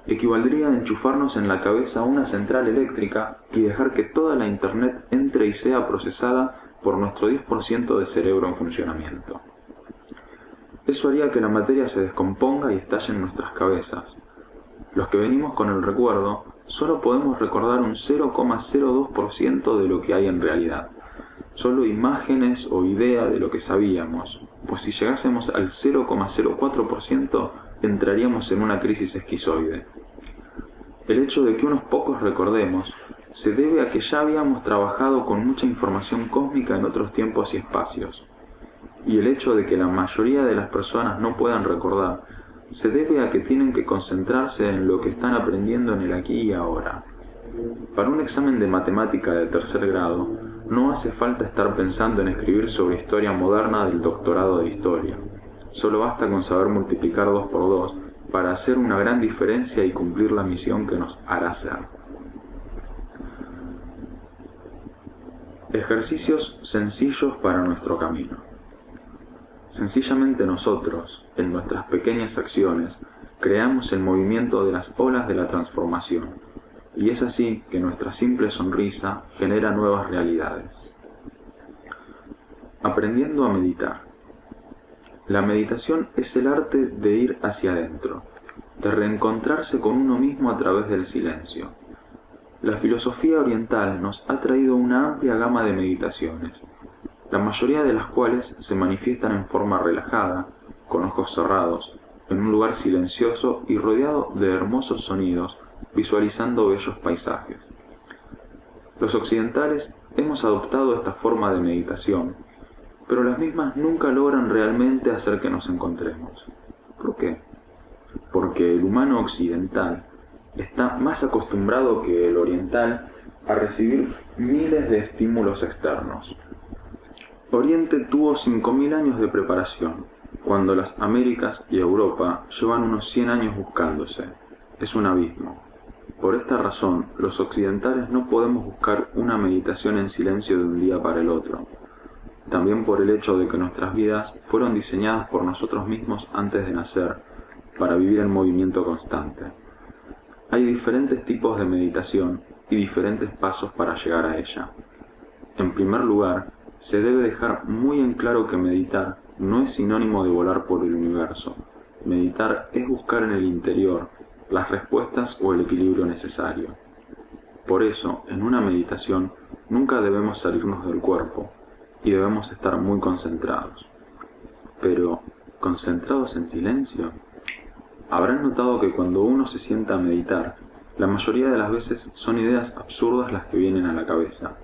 equivaldría a enchufarnos en la cabeza una central eléctrica y dejar que toda la Internet entre y sea procesada por nuestro 10% de cerebro en funcionamiento. Eso haría que la materia se descomponga y estalle en nuestras cabezas. Los que venimos con el recuerdo solo podemos recordar un 0,02% de lo que hay en realidad, solo imágenes o idea de lo que sabíamos, pues si llegásemos al 0,04% entraríamos en una crisis esquizoide. El hecho de que unos pocos recordemos se debe a que ya habíamos trabajado con mucha información cósmica en otros tiempos y espacios, y el hecho de que la mayoría de las personas no puedan recordar se debe a que tienen que concentrarse en lo que están aprendiendo en el aquí y ahora. Para un examen de matemática de tercer grado, no hace falta estar pensando en escribir sobre historia moderna del doctorado de historia. Solo basta con saber multiplicar 2 por 2 para hacer una gran diferencia y cumplir la misión que nos hará ser. Ejercicios sencillos para nuestro camino. Sencillamente nosotros, en nuestras pequeñas acciones, creamos el movimiento de las olas de la transformación, y es así que nuestra simple sonrisa genera nuevas realidades. Aprendiendo a meditar. La meditación es el arte de ir hacia adentro, de reencontrarse con uno mismo a través del silencio. La filosofía oriental nos ha traído una amplia gama de meditaciones, la mayoría de las cuales se manifiestan en forma relajada, con ojos cerrados, en un lugar silencioso y rodeado de hermosos sonidos, visualizando bellos paisajes. Los occidentales hemos adoptado esta forma de meditación, pero las mismas nunca logran realmente hacer que nos encontremos. ¿Por qué? Porque el humano occidental está más acostumbrado que el oriental a recibir miles de estímulos externos. Oriente tuvo 5.000 años de preparación, cuando las Américas y Europa llevan unos 100 años buscándose. Es un abismo. Por esta razón, los occidentales no podemos buscar una meditación en silencio de un día para el otro. También por el hecho de que nuestras vidas fueron diseñadas por nosotros mismos antes de nacer, para vivir en movimiento constante. Hay diferentes tipos de meditación y diferentes pasos para llegar a ella. En primer lugar, se debe dejar muy en claro que meditar no es sinónimo de volar por el universo. Meditar es buscar en el interior las respuestas o el equilibrio necesario. Por eso, en una meditación, nunca debemos salirnos del cuerpo y debemos estar muy concentrados. Pero, ¿concentrados en silencio? Habrán notado que cuando uno se sienta a meditar, la mayoría de las veces son ideas absurdas las que vienen a la cabeza.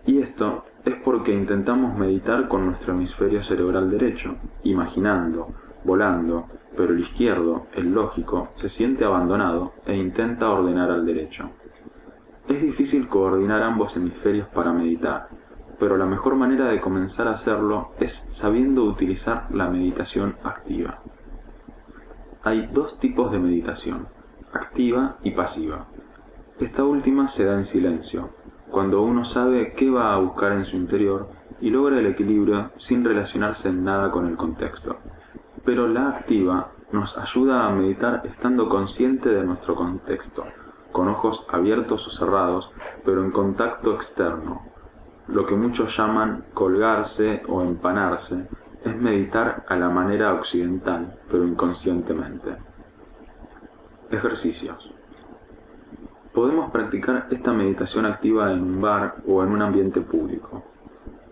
Y esto es porque intentamos meditar con nuestro hemisferio cerebral derecho, imaginando, volando, pero el izquierdo, el lógico, se siente abandonado e intenta ordenar al derecho. Es difícil coordinar ambos hemisferios para meditar, pero la mejor manera de comenzar a hacerlo es sabiendo utilizar la meditación activa. Hay 2 tipos de meditación, activa y pasiva. Esta última se da en silencio, cuando uno sabe qué va a buscar en su interior y logra el equilibrio sin relacionarse en nada con el contexto. Pero la activa nos ayuda a meditar estando consciente de nuestro contexto, con ojos abiertos o cerrados, pero en contacto externo. Lo que muchos llaman colgarse o empanarse es meditar a la manera occidental, pero inconscientemente. Ejercicios. Podemos practicar esta meditación activa en un bar o en un ambiente público.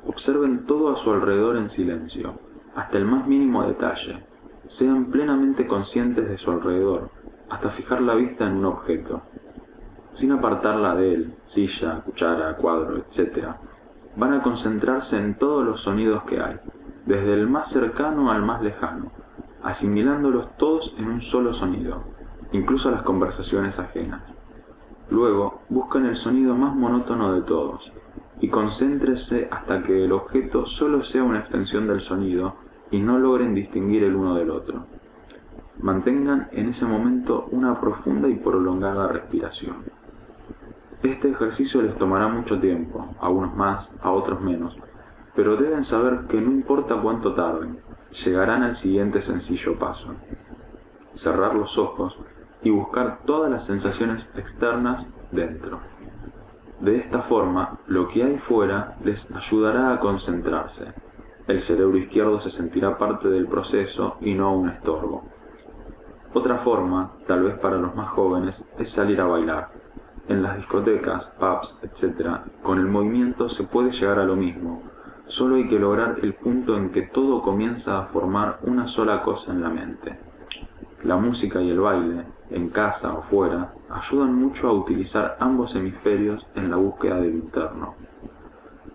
Observen todo a su alrededor en silencio, hasta el más mínimo detalle. Sean plenamente conscientes de su alrededor, hasta fijar la vista en un objeto, sin apartarla de él, silla, cuchara, cuadro, etc. Van a concentrarse en todos los sonidos que hay, desde el más cercano al más lejano, asimilándolos todos en un solo sonido, incluso las conversaciones ajenas. Luego, busquen el sonido más monótono de todos, y concéntrese hasta que el objeto solo sea una extensión del sonido y no logren distinguir el uno del otro. Mantengan en ese momento una profunda y prolongada respiración. Este ejercicio les tomará mucho tiempo, a unos más, a otros menos, pero deben saber que no importa cuánto tarden, llegarán al siguiente sencillo paso: cerrar los ojos y buscar todas las sensaciones externas dentro. De esta forma, lo que hay fuera les ayudará a concentrarse. El cerebro izquierdo se sentirá parte del proceso y no un estorbo. Otra forma, tal vez para los más jóvenes, es salir a bailar. En las discotecas, pubs, etc., con el movimiento se puede llegar a lo mismo. Solo hay que lograr el punto en que todo comienza a formar una sola cosa en la mente. La música y el baile, en casa o fuera, ayudan mucho a utilizar ambos hemisferios en la búsqueda del interno.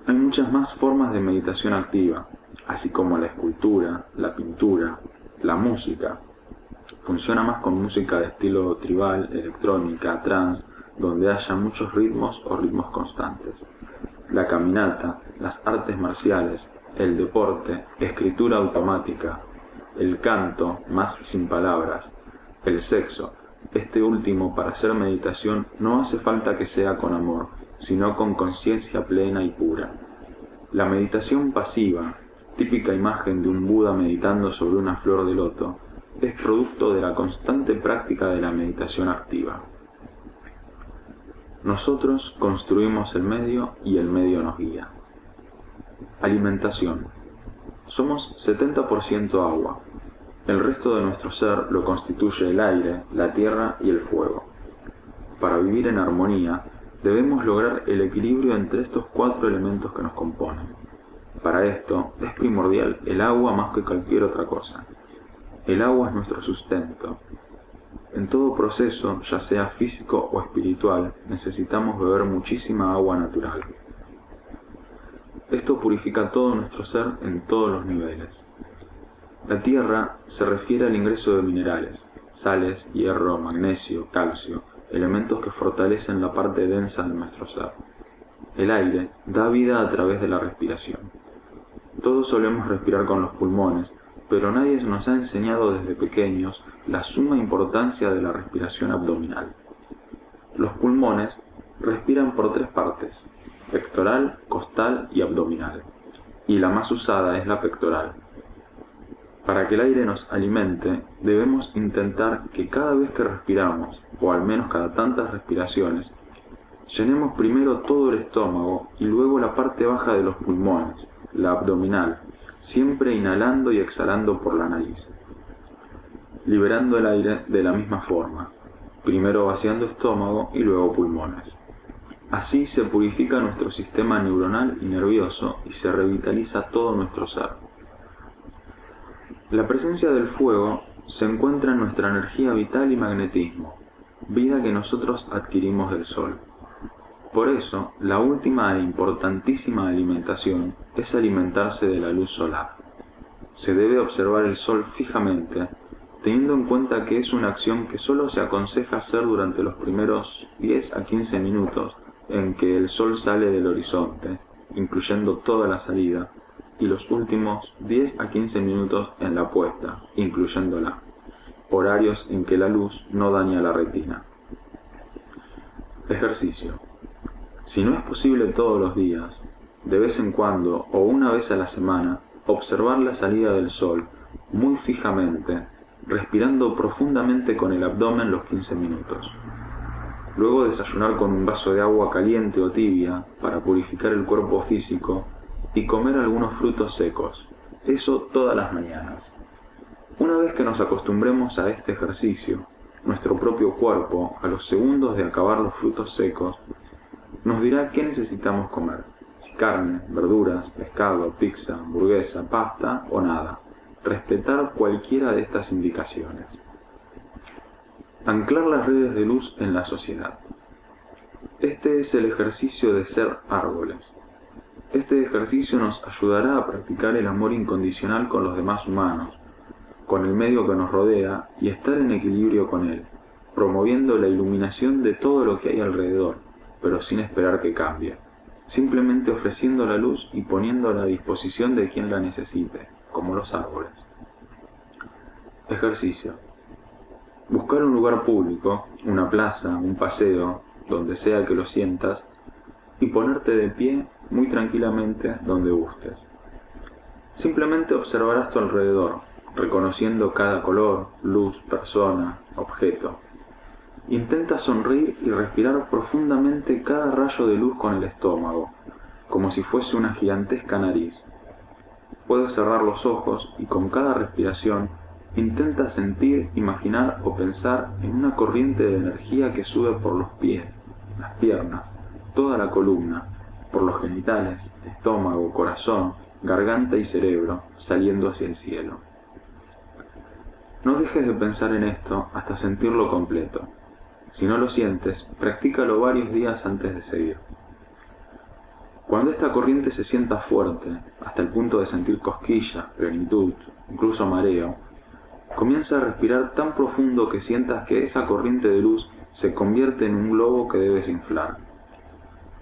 Hay muchas más formas de meditación activa, así como la escultura, la pintura, la música. Funciona más con música de estilo tribal, electrónica, trance, donde haya muchos ritmos o ritmos constantes. La caminata, las artes marciales, el deporte, escritura automática, el canto, más sin palabras, el sexo. Este último, para hacer meditación, no hace falta que sea con amor, sino con conciencia plena y pura. La meditación pasiva, típica imagen de un Buda meditando sobre una flor de loto, es producto de la constante práctica de la meditación activa. Nosotros construimos el medio y el medio nos guía. Alimentación. Somos 70% agua. El resto de nuestro ser lo constituye el aire, la tierra y el fuego. Para vivir en armonía, debemos lograr el equilibrio entre estos 4 elementos que nos componen. Para esto, es primordial el agua más que cualquier otra cosa. El agua es nuestro sustento. En todo proceso, ya sea físico o espiritual, necesitamos beber muchísima agua natural. Esto purifica todo nuestro ser en todos los niveles. La tierra se refiere al ingreso de minerales, sales, hierro, magnesio, calcio, elementos que fortalecen la parte densa de nuestro ser. El aire da vida a través de la respiración. Todos solemos respirar con los pulmones, pero nadie nos ha enseñado desde pequeños la suma importancia de la respiración abdominal. Los pulmones respiran por 3 partes: pectoral, costal y abdominal, y la más usada es la pectoral. Para que el aire nos alimente, debemos intentar que cada vez que respiramos, o al menos cada tantas respiraciones, llenemos primero todo el estómago y luego la parte baja de los pulmones, la abdominal, siempre inhalando y exhalando por la nariz, liberando el aire de la misma forma, primero vaciando estómago y luego pulmones. Así se purifica nuestro sistema neuronal y nervioso y se revitaliza todo nuestro ser. La presencia del fuego se encuentra en nuestra energía vital y magnetismo, vida que nosotros adquirimos del sol. Por eso, la última e importantísima alimentación es alimentarse de la luz solar. Se debe observar el sol fijamente, teniendo en cuenta que es una acción que solo se aconseja hacer durante los primeros 10 a 15 minutos en que el sol sale del horizonte, incluyendo toda la salida, y los últimos 10 a 15 minutos en la puesta, incluyéndola, horarios en que la luz no daña la retina. Ejercicio. Si no es posible todos los días, de vez en cuando o una vez a la semana, observar la salida del sol muy fijamente, respirando profundamente con el abdomen los 15 minutos. Luego desayunar con un vaso de agua caliente o tibia para purificar el cuerpo físico y comer algunos frutos secos, eso todas las mañanas. Una vez que nos acostumbremos a este ejercicio, nuestro propio cuerpo, a los segundos de acabar los frutos secos, nos dirá qué necesitamos comer: si carne, verduras, pescado, pizza, hamburguesa, pasta o nada. Respetar cualquiera de estas indicaciones. Anclar las redes de luz en la sociedad. Este es el ejercicio de ser árboles. Este ejercicio nos ayudará a practicar el amor incondicional con los demás humanos, con el medio que nos rodea y estar en equilibrio con él, promoviendo la iluminación de todo lo que hay alrededor, pero sin esperar que cambie, simplemente ofreciendo la luz y poniéndola a disposición de quien la necesite, como los árboles. Ejercicio. Buscar un lugar público, una plaza, un paseo, donde sea que lo sientas, y ponerte de pie muy tranquilamente donde gustes. Simplemente observarás tu alrededor, reconociendo cada color, luz, persona, objeto. Intenta sonreír y respirar profundamente cada rayo de luz con el estómago, como si fuese una gigantesca nariz. Puedes cerrar los ojos y con cada respiración intenta sentir, imaginar o pensar en una corriente de energía que sube por los pies, las piernas, toda la columna, por los genitales, estómago, corazón, garganta y cerebro, saliendo hacia el cielo. No dejes de pensar en esto hasta sentirlo completo. Si no lo sientes, practícalo varios días antes de seguir. Cuando esta corriente se sienta fuerte, hasta el punto de sentir cosquillas, plenitud, incluso mareo, comienza a respirar tan profundo que sientas que esa corriente de luz se convierte en un globo que debes inflar.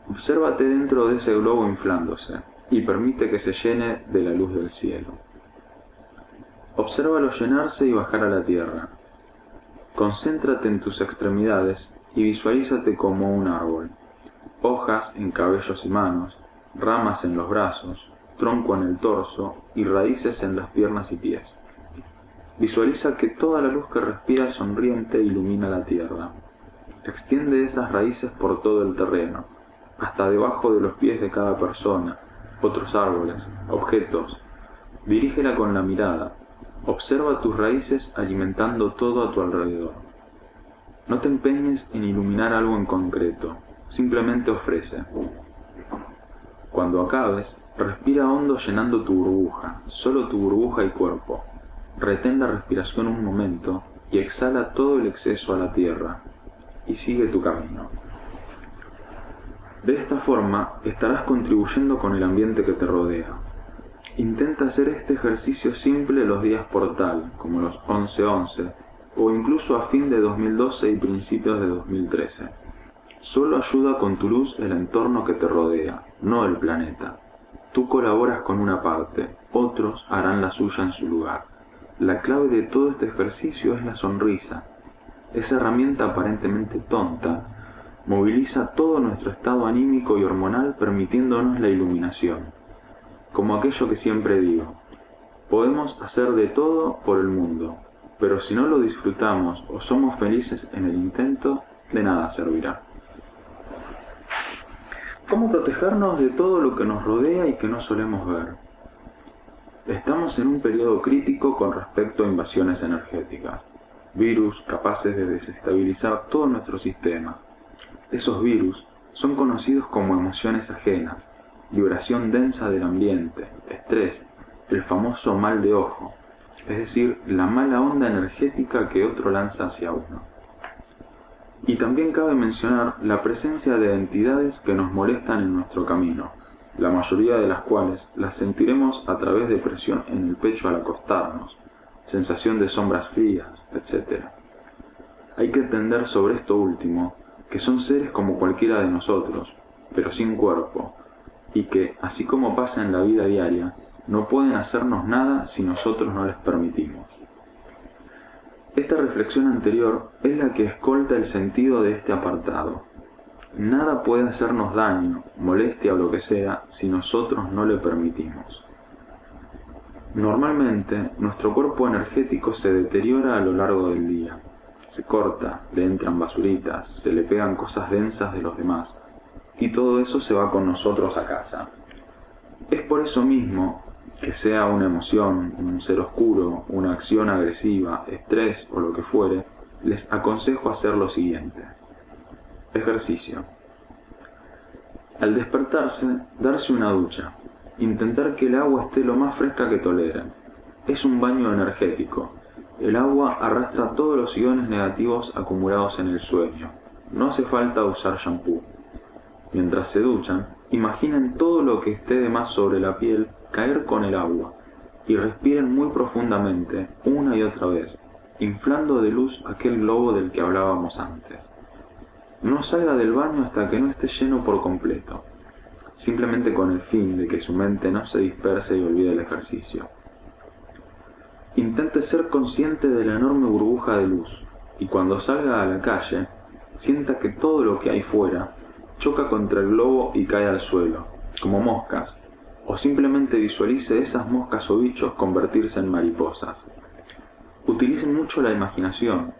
Obsérvate dentro de ese globo inflándose y permite que se llene de la luz del cielo. Obsérvalo llenarse y bajar a la tierra. Concéntrate en tus extremidades y visualízate como un árbol. Hojas en cabellos y manos, ramas en los brazos, tronco en el torso y raíces en las piernas y pies. Visualiza que toda la luz que respira sonriente ilumina la tierra. Extiende esas raíces por todo el terreno, hasta debajo de los pies de cada persona, otros árboles, objetos. Dirígela con la mirada. Observa tus raíces alimentando todo a tu alrededor. No te empeñes en iluminar algo en concreto, simplemente ofrece. Cuando acabes, respira hondo llenando tu burbuja, solo tu burbuja y cuerpo. Retén la respiración un momento y exhala todo el exceso a la tierra, y sigue tu camino. De esta forma, estarás contribuyendo con el ambiente que te rodea. Intenta hacer este ejercicio simple los días portal, como los 11-11, o incluso a fin de 2012 y principios de 2013. Solo ayuda con tu luz el entorno que te rodea, no el planeta. Tú colaboras con una parte, otros harán la suya en su lugar. La clave de todo este ejercicio es la sonrisa. Esa herramienta aparentemente tonta moviliza todo nuestro estado anímico y hormonal permitiéndonos la iluminación. Como aquello que siempre digo, podemos hacer de todo por el mundo, pero si no lo disfrutamos o somos felices en el intento, de nada servirá. ¿Cómo protegernos de todo lo que nos rodea y que no solemos ver? Estamos en un periodo crítico con respecto a invasiones energéticas, virus capaces de desestabilizar todo nuestro sistema. Esos virus son conocidos como emociones ajenas, vibración densa del ambiente, estrés, el famoso mal de ojo, es decir, la mala onda energética que otro lanza hacia uno. Y también cabe mencionar la presencia de entidades que nos molestan en nuestro camino, la mayoría de las cuales las sentiremos a través de presión en el pecho al acostarnos, sensación de sombras frías, etc. Hay que entender sobre esto último, que son seres como cualquiera de nosotros, pero sin cuerpo, y que, así como pasa en la vida diaria, no pueden hacernos nada si nosotros no les permitimos. Esta reflexión anterior es la que escolta el sentido de este apartado. Nada puede hacernos daño, molestia o lo que sea si nosotros no le permitimos. Normalmente, nuestro cuerpo energético se deteriora a lo largo del día. Se corta, le entran basuritas, se le pegan cosas densas de los demás, y todo eso se va con nosotros a casa. Es por eso mismo que sea una emoción, un ser oscuro, una acción agresiva, estrés o lo que fuere, les aconsejo hacer lo siguiente. Ejercicio. Al despertarse, darse una ducha. Intentar que el agua esté lo más fresca que toleren. Es un baño energético. El agua arrastra todos los iones negativos acumulados en el sueño. No hace falta usar shampoo. Mientras se duchan, imaginen todo lo que esté de más sobre la piel caer con el agua y respiren muy profundamente, una y otra vez, inflando de luz aquel globo del que hablábamos antes. No salga del baño hasta que no esté lleno por completo, simplemente con el fin de que su mente no se disperse y olvide el ejercicio. Intente ser consciente de la enorme burbuja de luz y cuando salga a la calle, sienta que todo lo que hay fuera choca contra el globo y cae al suelo, como moscas, o simplemente visualice esas moscas o bichos convertirse en mariposas. Utilice mucho la imaginación.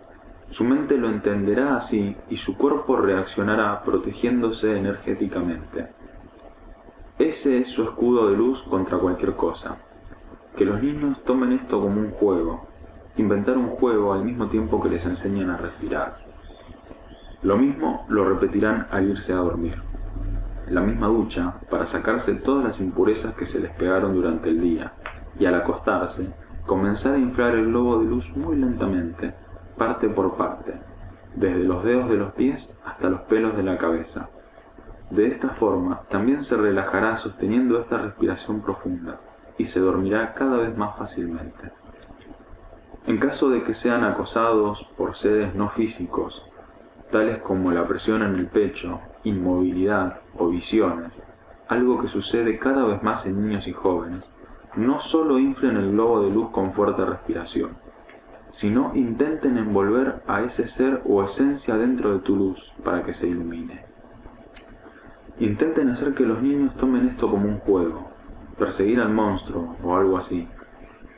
Su mente lo entenderá así y su cuerpo reaccionará protegiéndose energéticamente. Ese es su escudo de luz contra cualquier cosa. Que los niños tomen esto como un juego, inventar un juego al mismo tiempo que les enseñan a respirar. Lo mismo lo repetirán al irse a dormir. La misma ducha para sacarse todas las impurezas que se les pegaron durante el día, y al acostarse, comenzar a inflar el globo de luz muy lentamente, parte por parte, desde los dedos de los pies hasta los pelos de la cabeza. De esta forma, también se relajará sosteniendo esta respiración profunda, y se dormirá cada vez más fácilmente. En caso de que sean acosados por seres no físicos, tales como la presión en el pecho, inmovilidad o visiones, algo que sucede cada vez más en niños y jóvenes, no solo inflen el globo de luz con fuerte respiración, sino intenten envolver a ese ser o esencia dentro de tu luz para que se ilumine. Intenten hacer que los niños tomen esto como un juego, perseguir al monstruo o algo así,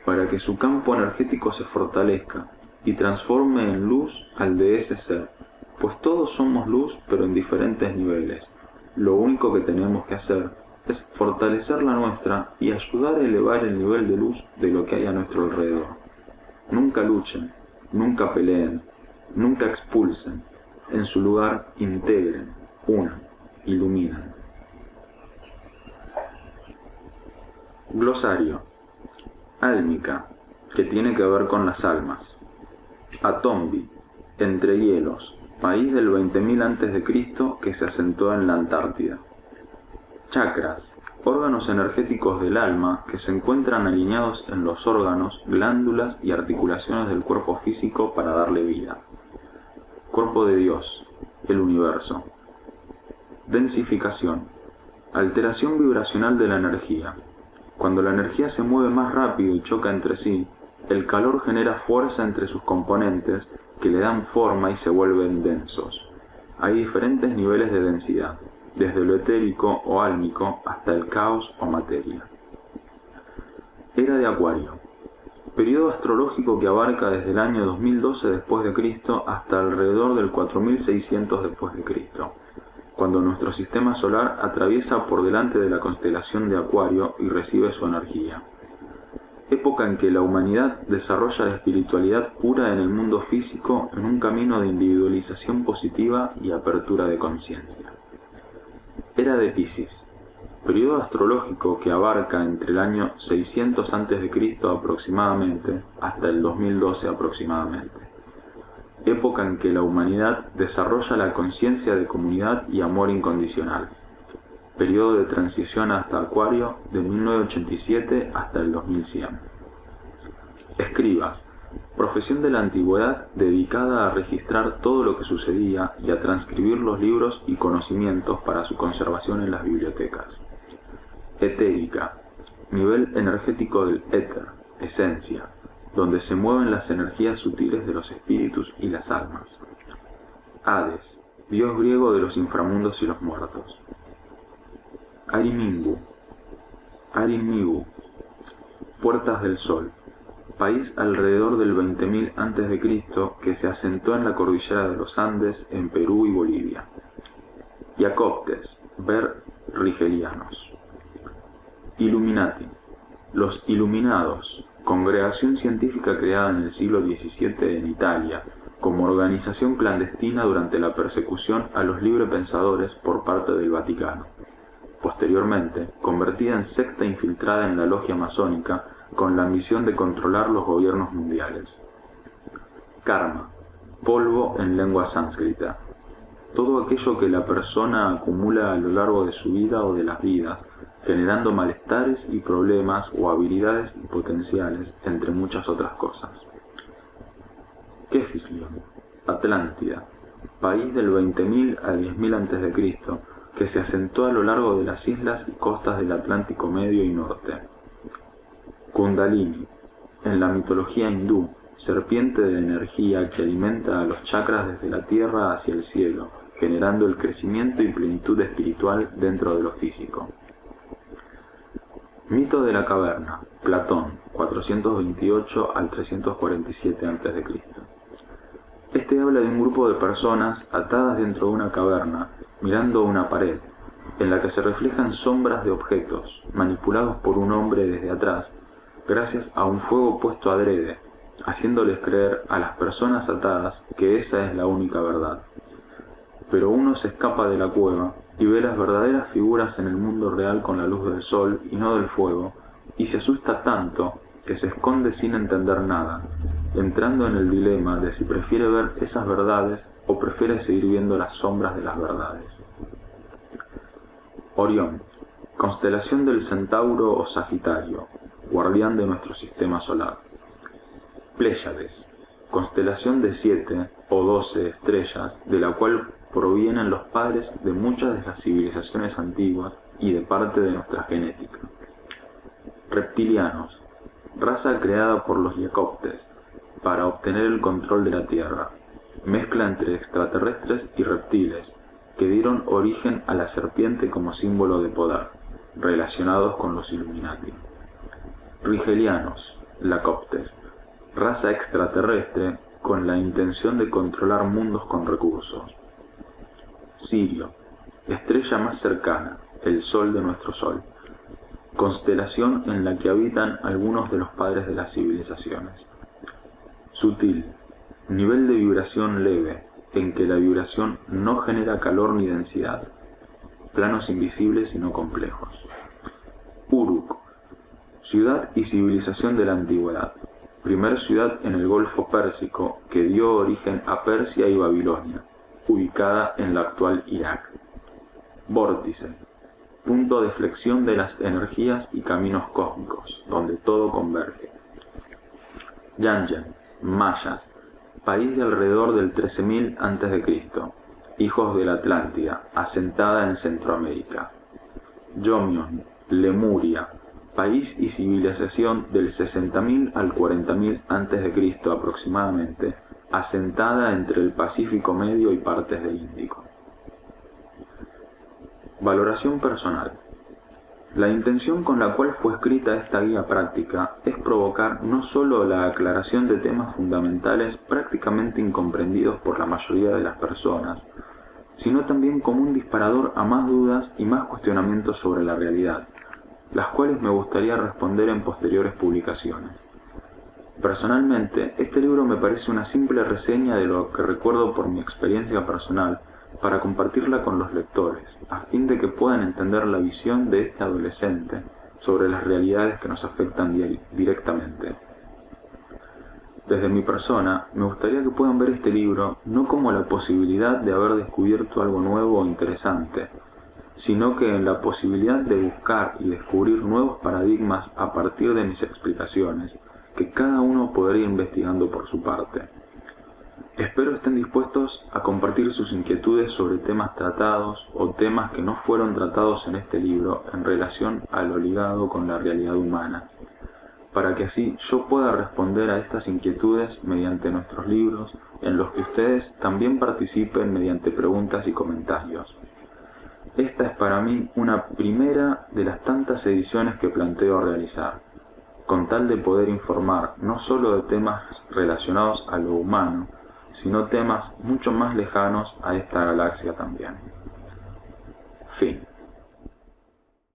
para que su campo energético se fortalezca y transforme en luz al de ese ser, pues todos somos luz pero en diferentes niveles. Lo único que tenemos que hacer es fortalecer la nuestra y ayudar a elevar el nivel de luz de lo que hay a nuestro alrededor. Nunca luchen, nunca peleen, nunca expulsen, en su lugar integren, unan, iluminen. Glosario. Álmica, que tiene que ver con las almas. Atombi, entre hielos, país del 20.000 a.C. que se asentó en la Antártida. Chakras, órganos energéticos del alma que se encuentran alineados en los órganos, glándulas y articulaciones del cuerpo físico para darle vida. Cuerpo de Dios, el universo. Densificación, alteración vibracional de la energía. Cuando la energía se mueve más rápido y choca entre sí, el calor genera fuerza entre sus componentes que le dan forma y se vuelven densos. Hay diferentes niveles de densidad, desde lo etérico o álmico hasta el caos o materia. Era de Acuario, periodo astrológico que abarca desde el año 2012 después de Cristo hasta alrededor del 4600 después de Cristo, cuando nuestro sistema solar atraviesa por delante de la constelación de Acuario y recibe su energía. Época en que la humanidad desarrolla la espiritualidad pura en el mundo físico en un camino de individualización positiva y apertura de conciencia. Era de Piscis, periodo astrológico que abarca entre el año 600 a.C. aproximadamente hasta el 2012 aproximadamente. Época en que la humanidad desarrolla la conciencia de comunidad y amor incondicional. Periodo de transición hasta Acuario de 1987 hasta el 2100. Escribas, profesión de la antigüedad dedicada a registrar todo lo que sucedía y a transcribir los libros y conocimientos para su conservación en las bibliotecas. Etérica, nivel energético del éter, esencia, donde se mueven las energías sutiles de los espíritus y las almas. Hades, dios griego de los inframundos y los muertos. Arimingu, Arimigu, puertas del sol, país alrededor del 20.000 a.C. que se asentó en la cordillera de los Andes en Perú y Bolivia. Jacobtes, ver rigelianos. Illuminati, los Iluminados, congregación científica creada en el siglo XVII en Italia, como organización clandestina durante la persecución a los librepensadores por parte del Vaticano. Posteriormente, convertida en secta infiltrada en la logia masónica con la misión de controlar los gobiernos mundiales. Karma, polvo en lengua sánscrita. Todo aquello que la persona acumula a lo largo de su vida o de las vidas, generando malestares y problemas o habilidades y potenciales, entre muchas otras cosas. Kefislion, Atlántida, país del 20.000 a 10.000 a.C., que se asentó a lo largo de las islas y costas del Atlántico Medio y Norte. Kundalini, en la mitología hindú, serpiente de energía que alimenta a los chakras desde la tierra hacia el cielo, generando el crecimiento y plenitud espiritual dentro de lo físico. Mito de la caverna, Platón, 428 al 347 a.C. Este habla de un grupo de personas atadas dentro de una caverna, mirando una pared, en la que se reflejan sombras de objetos, manipulados por un hombre desde atrás, gracias a un fuego puesto adrede, haciéndoles creer a las personas atadas que esa es la única verdad. Pero uno se escapa de la cueva y ve las verdaderas figuras en el mundo real con la luz del sol y no del fuego, y se asusta tanto que se esconde sin entender nada, entrando en el dilema de si prefiere ver esas verdades o prefiere seguir viendo las sombras de las verdades. Orión, constelación del Centauro o Sagitario, guardián de nuestro sistema solar. Pléyades, constelación de 7 o 12 estrellas, de la cual provienen los padres de muchas de las civilizaciones antiguas y de parte de nuestra genética. Reptilianos, raza creada por los Liacoptes para obtener el control de la Tierra, mezcla entre extraterrestres y reptiles que dieron origen a la serpiente como símbolo de poder, relacionados con los Illuminati. Rigelianos, Lacoptes, raza extraterrestre con la intención de controlar mundos con recursos. Sirio, estrella más cercana, el Sol de nuestro Sol, constelación en la que habitan algunos de los padres de las civilizaciones. Sutil, nivel de vibración leve, en que la vibración no genera calor ni densidad, planos invisibles y no complejos. Uruk, ciudad y civilización de la antigüedad, primer ciudad en el Golfo Pérsico que dio origen a Persia y Babilonia, ubicada en la actual Irak. Vórtice, punto de flexión de las energías y caminos cósmicos, donde todo converge. Yanyan, mayas, país de alrededor del 13.000 a.C., hijos de la Atlántida, asentada en Centroamérica. Yomion, Lemuria, país y civilización del 60.000 al 40.000 a.C. aproximadamente, asentada entre el Pacífico Medio y partes del Índico. Valoración personal. La intención con la cual fue escrita esta guía práctica es provocar no solo la aclaración de temas fundamentales prácticamente incomprendidos por la mayoría de las personas, sino también como un disparador a más dudas y más cuestionamientos sobre la realidad, las cuales me gustaría responder en posteriores publicaciones. Personalmente, este libro me parece una simple reseña de lo que recuerdo por mi experiencia personal, para compartirla con los lectores, a fin de que puedan entender la visión de este adolescente sobre las realidades que nos afectan directamente. Desde mi persona, me gustaría que puedan ver este libro no como la posibilidad de haber descubierto algo nuevo o interesante, sino que en la posibilidad de buscar y descubrir nuevos paradigmas a partir de mis explicaciones, que cada uno podría ir investigando por su parte. Espero estén dispuestos a compartir sus inquietudes sobre temas tratados o temas que no fueron tratados en este libro en relación a lo ligado con la realidad humana, para que así yo pueda responder a estas inquietudes mediante nuestros libros, en los que ustedes también participen mediante preguntas y comentarios. Esta es para mí una primera de las tantas ediciones que planteo realizar, con tal de poder informar no solo de temas relacionados a lo humano, sino temas mucho más lejanos a esta galaxia también. Fin.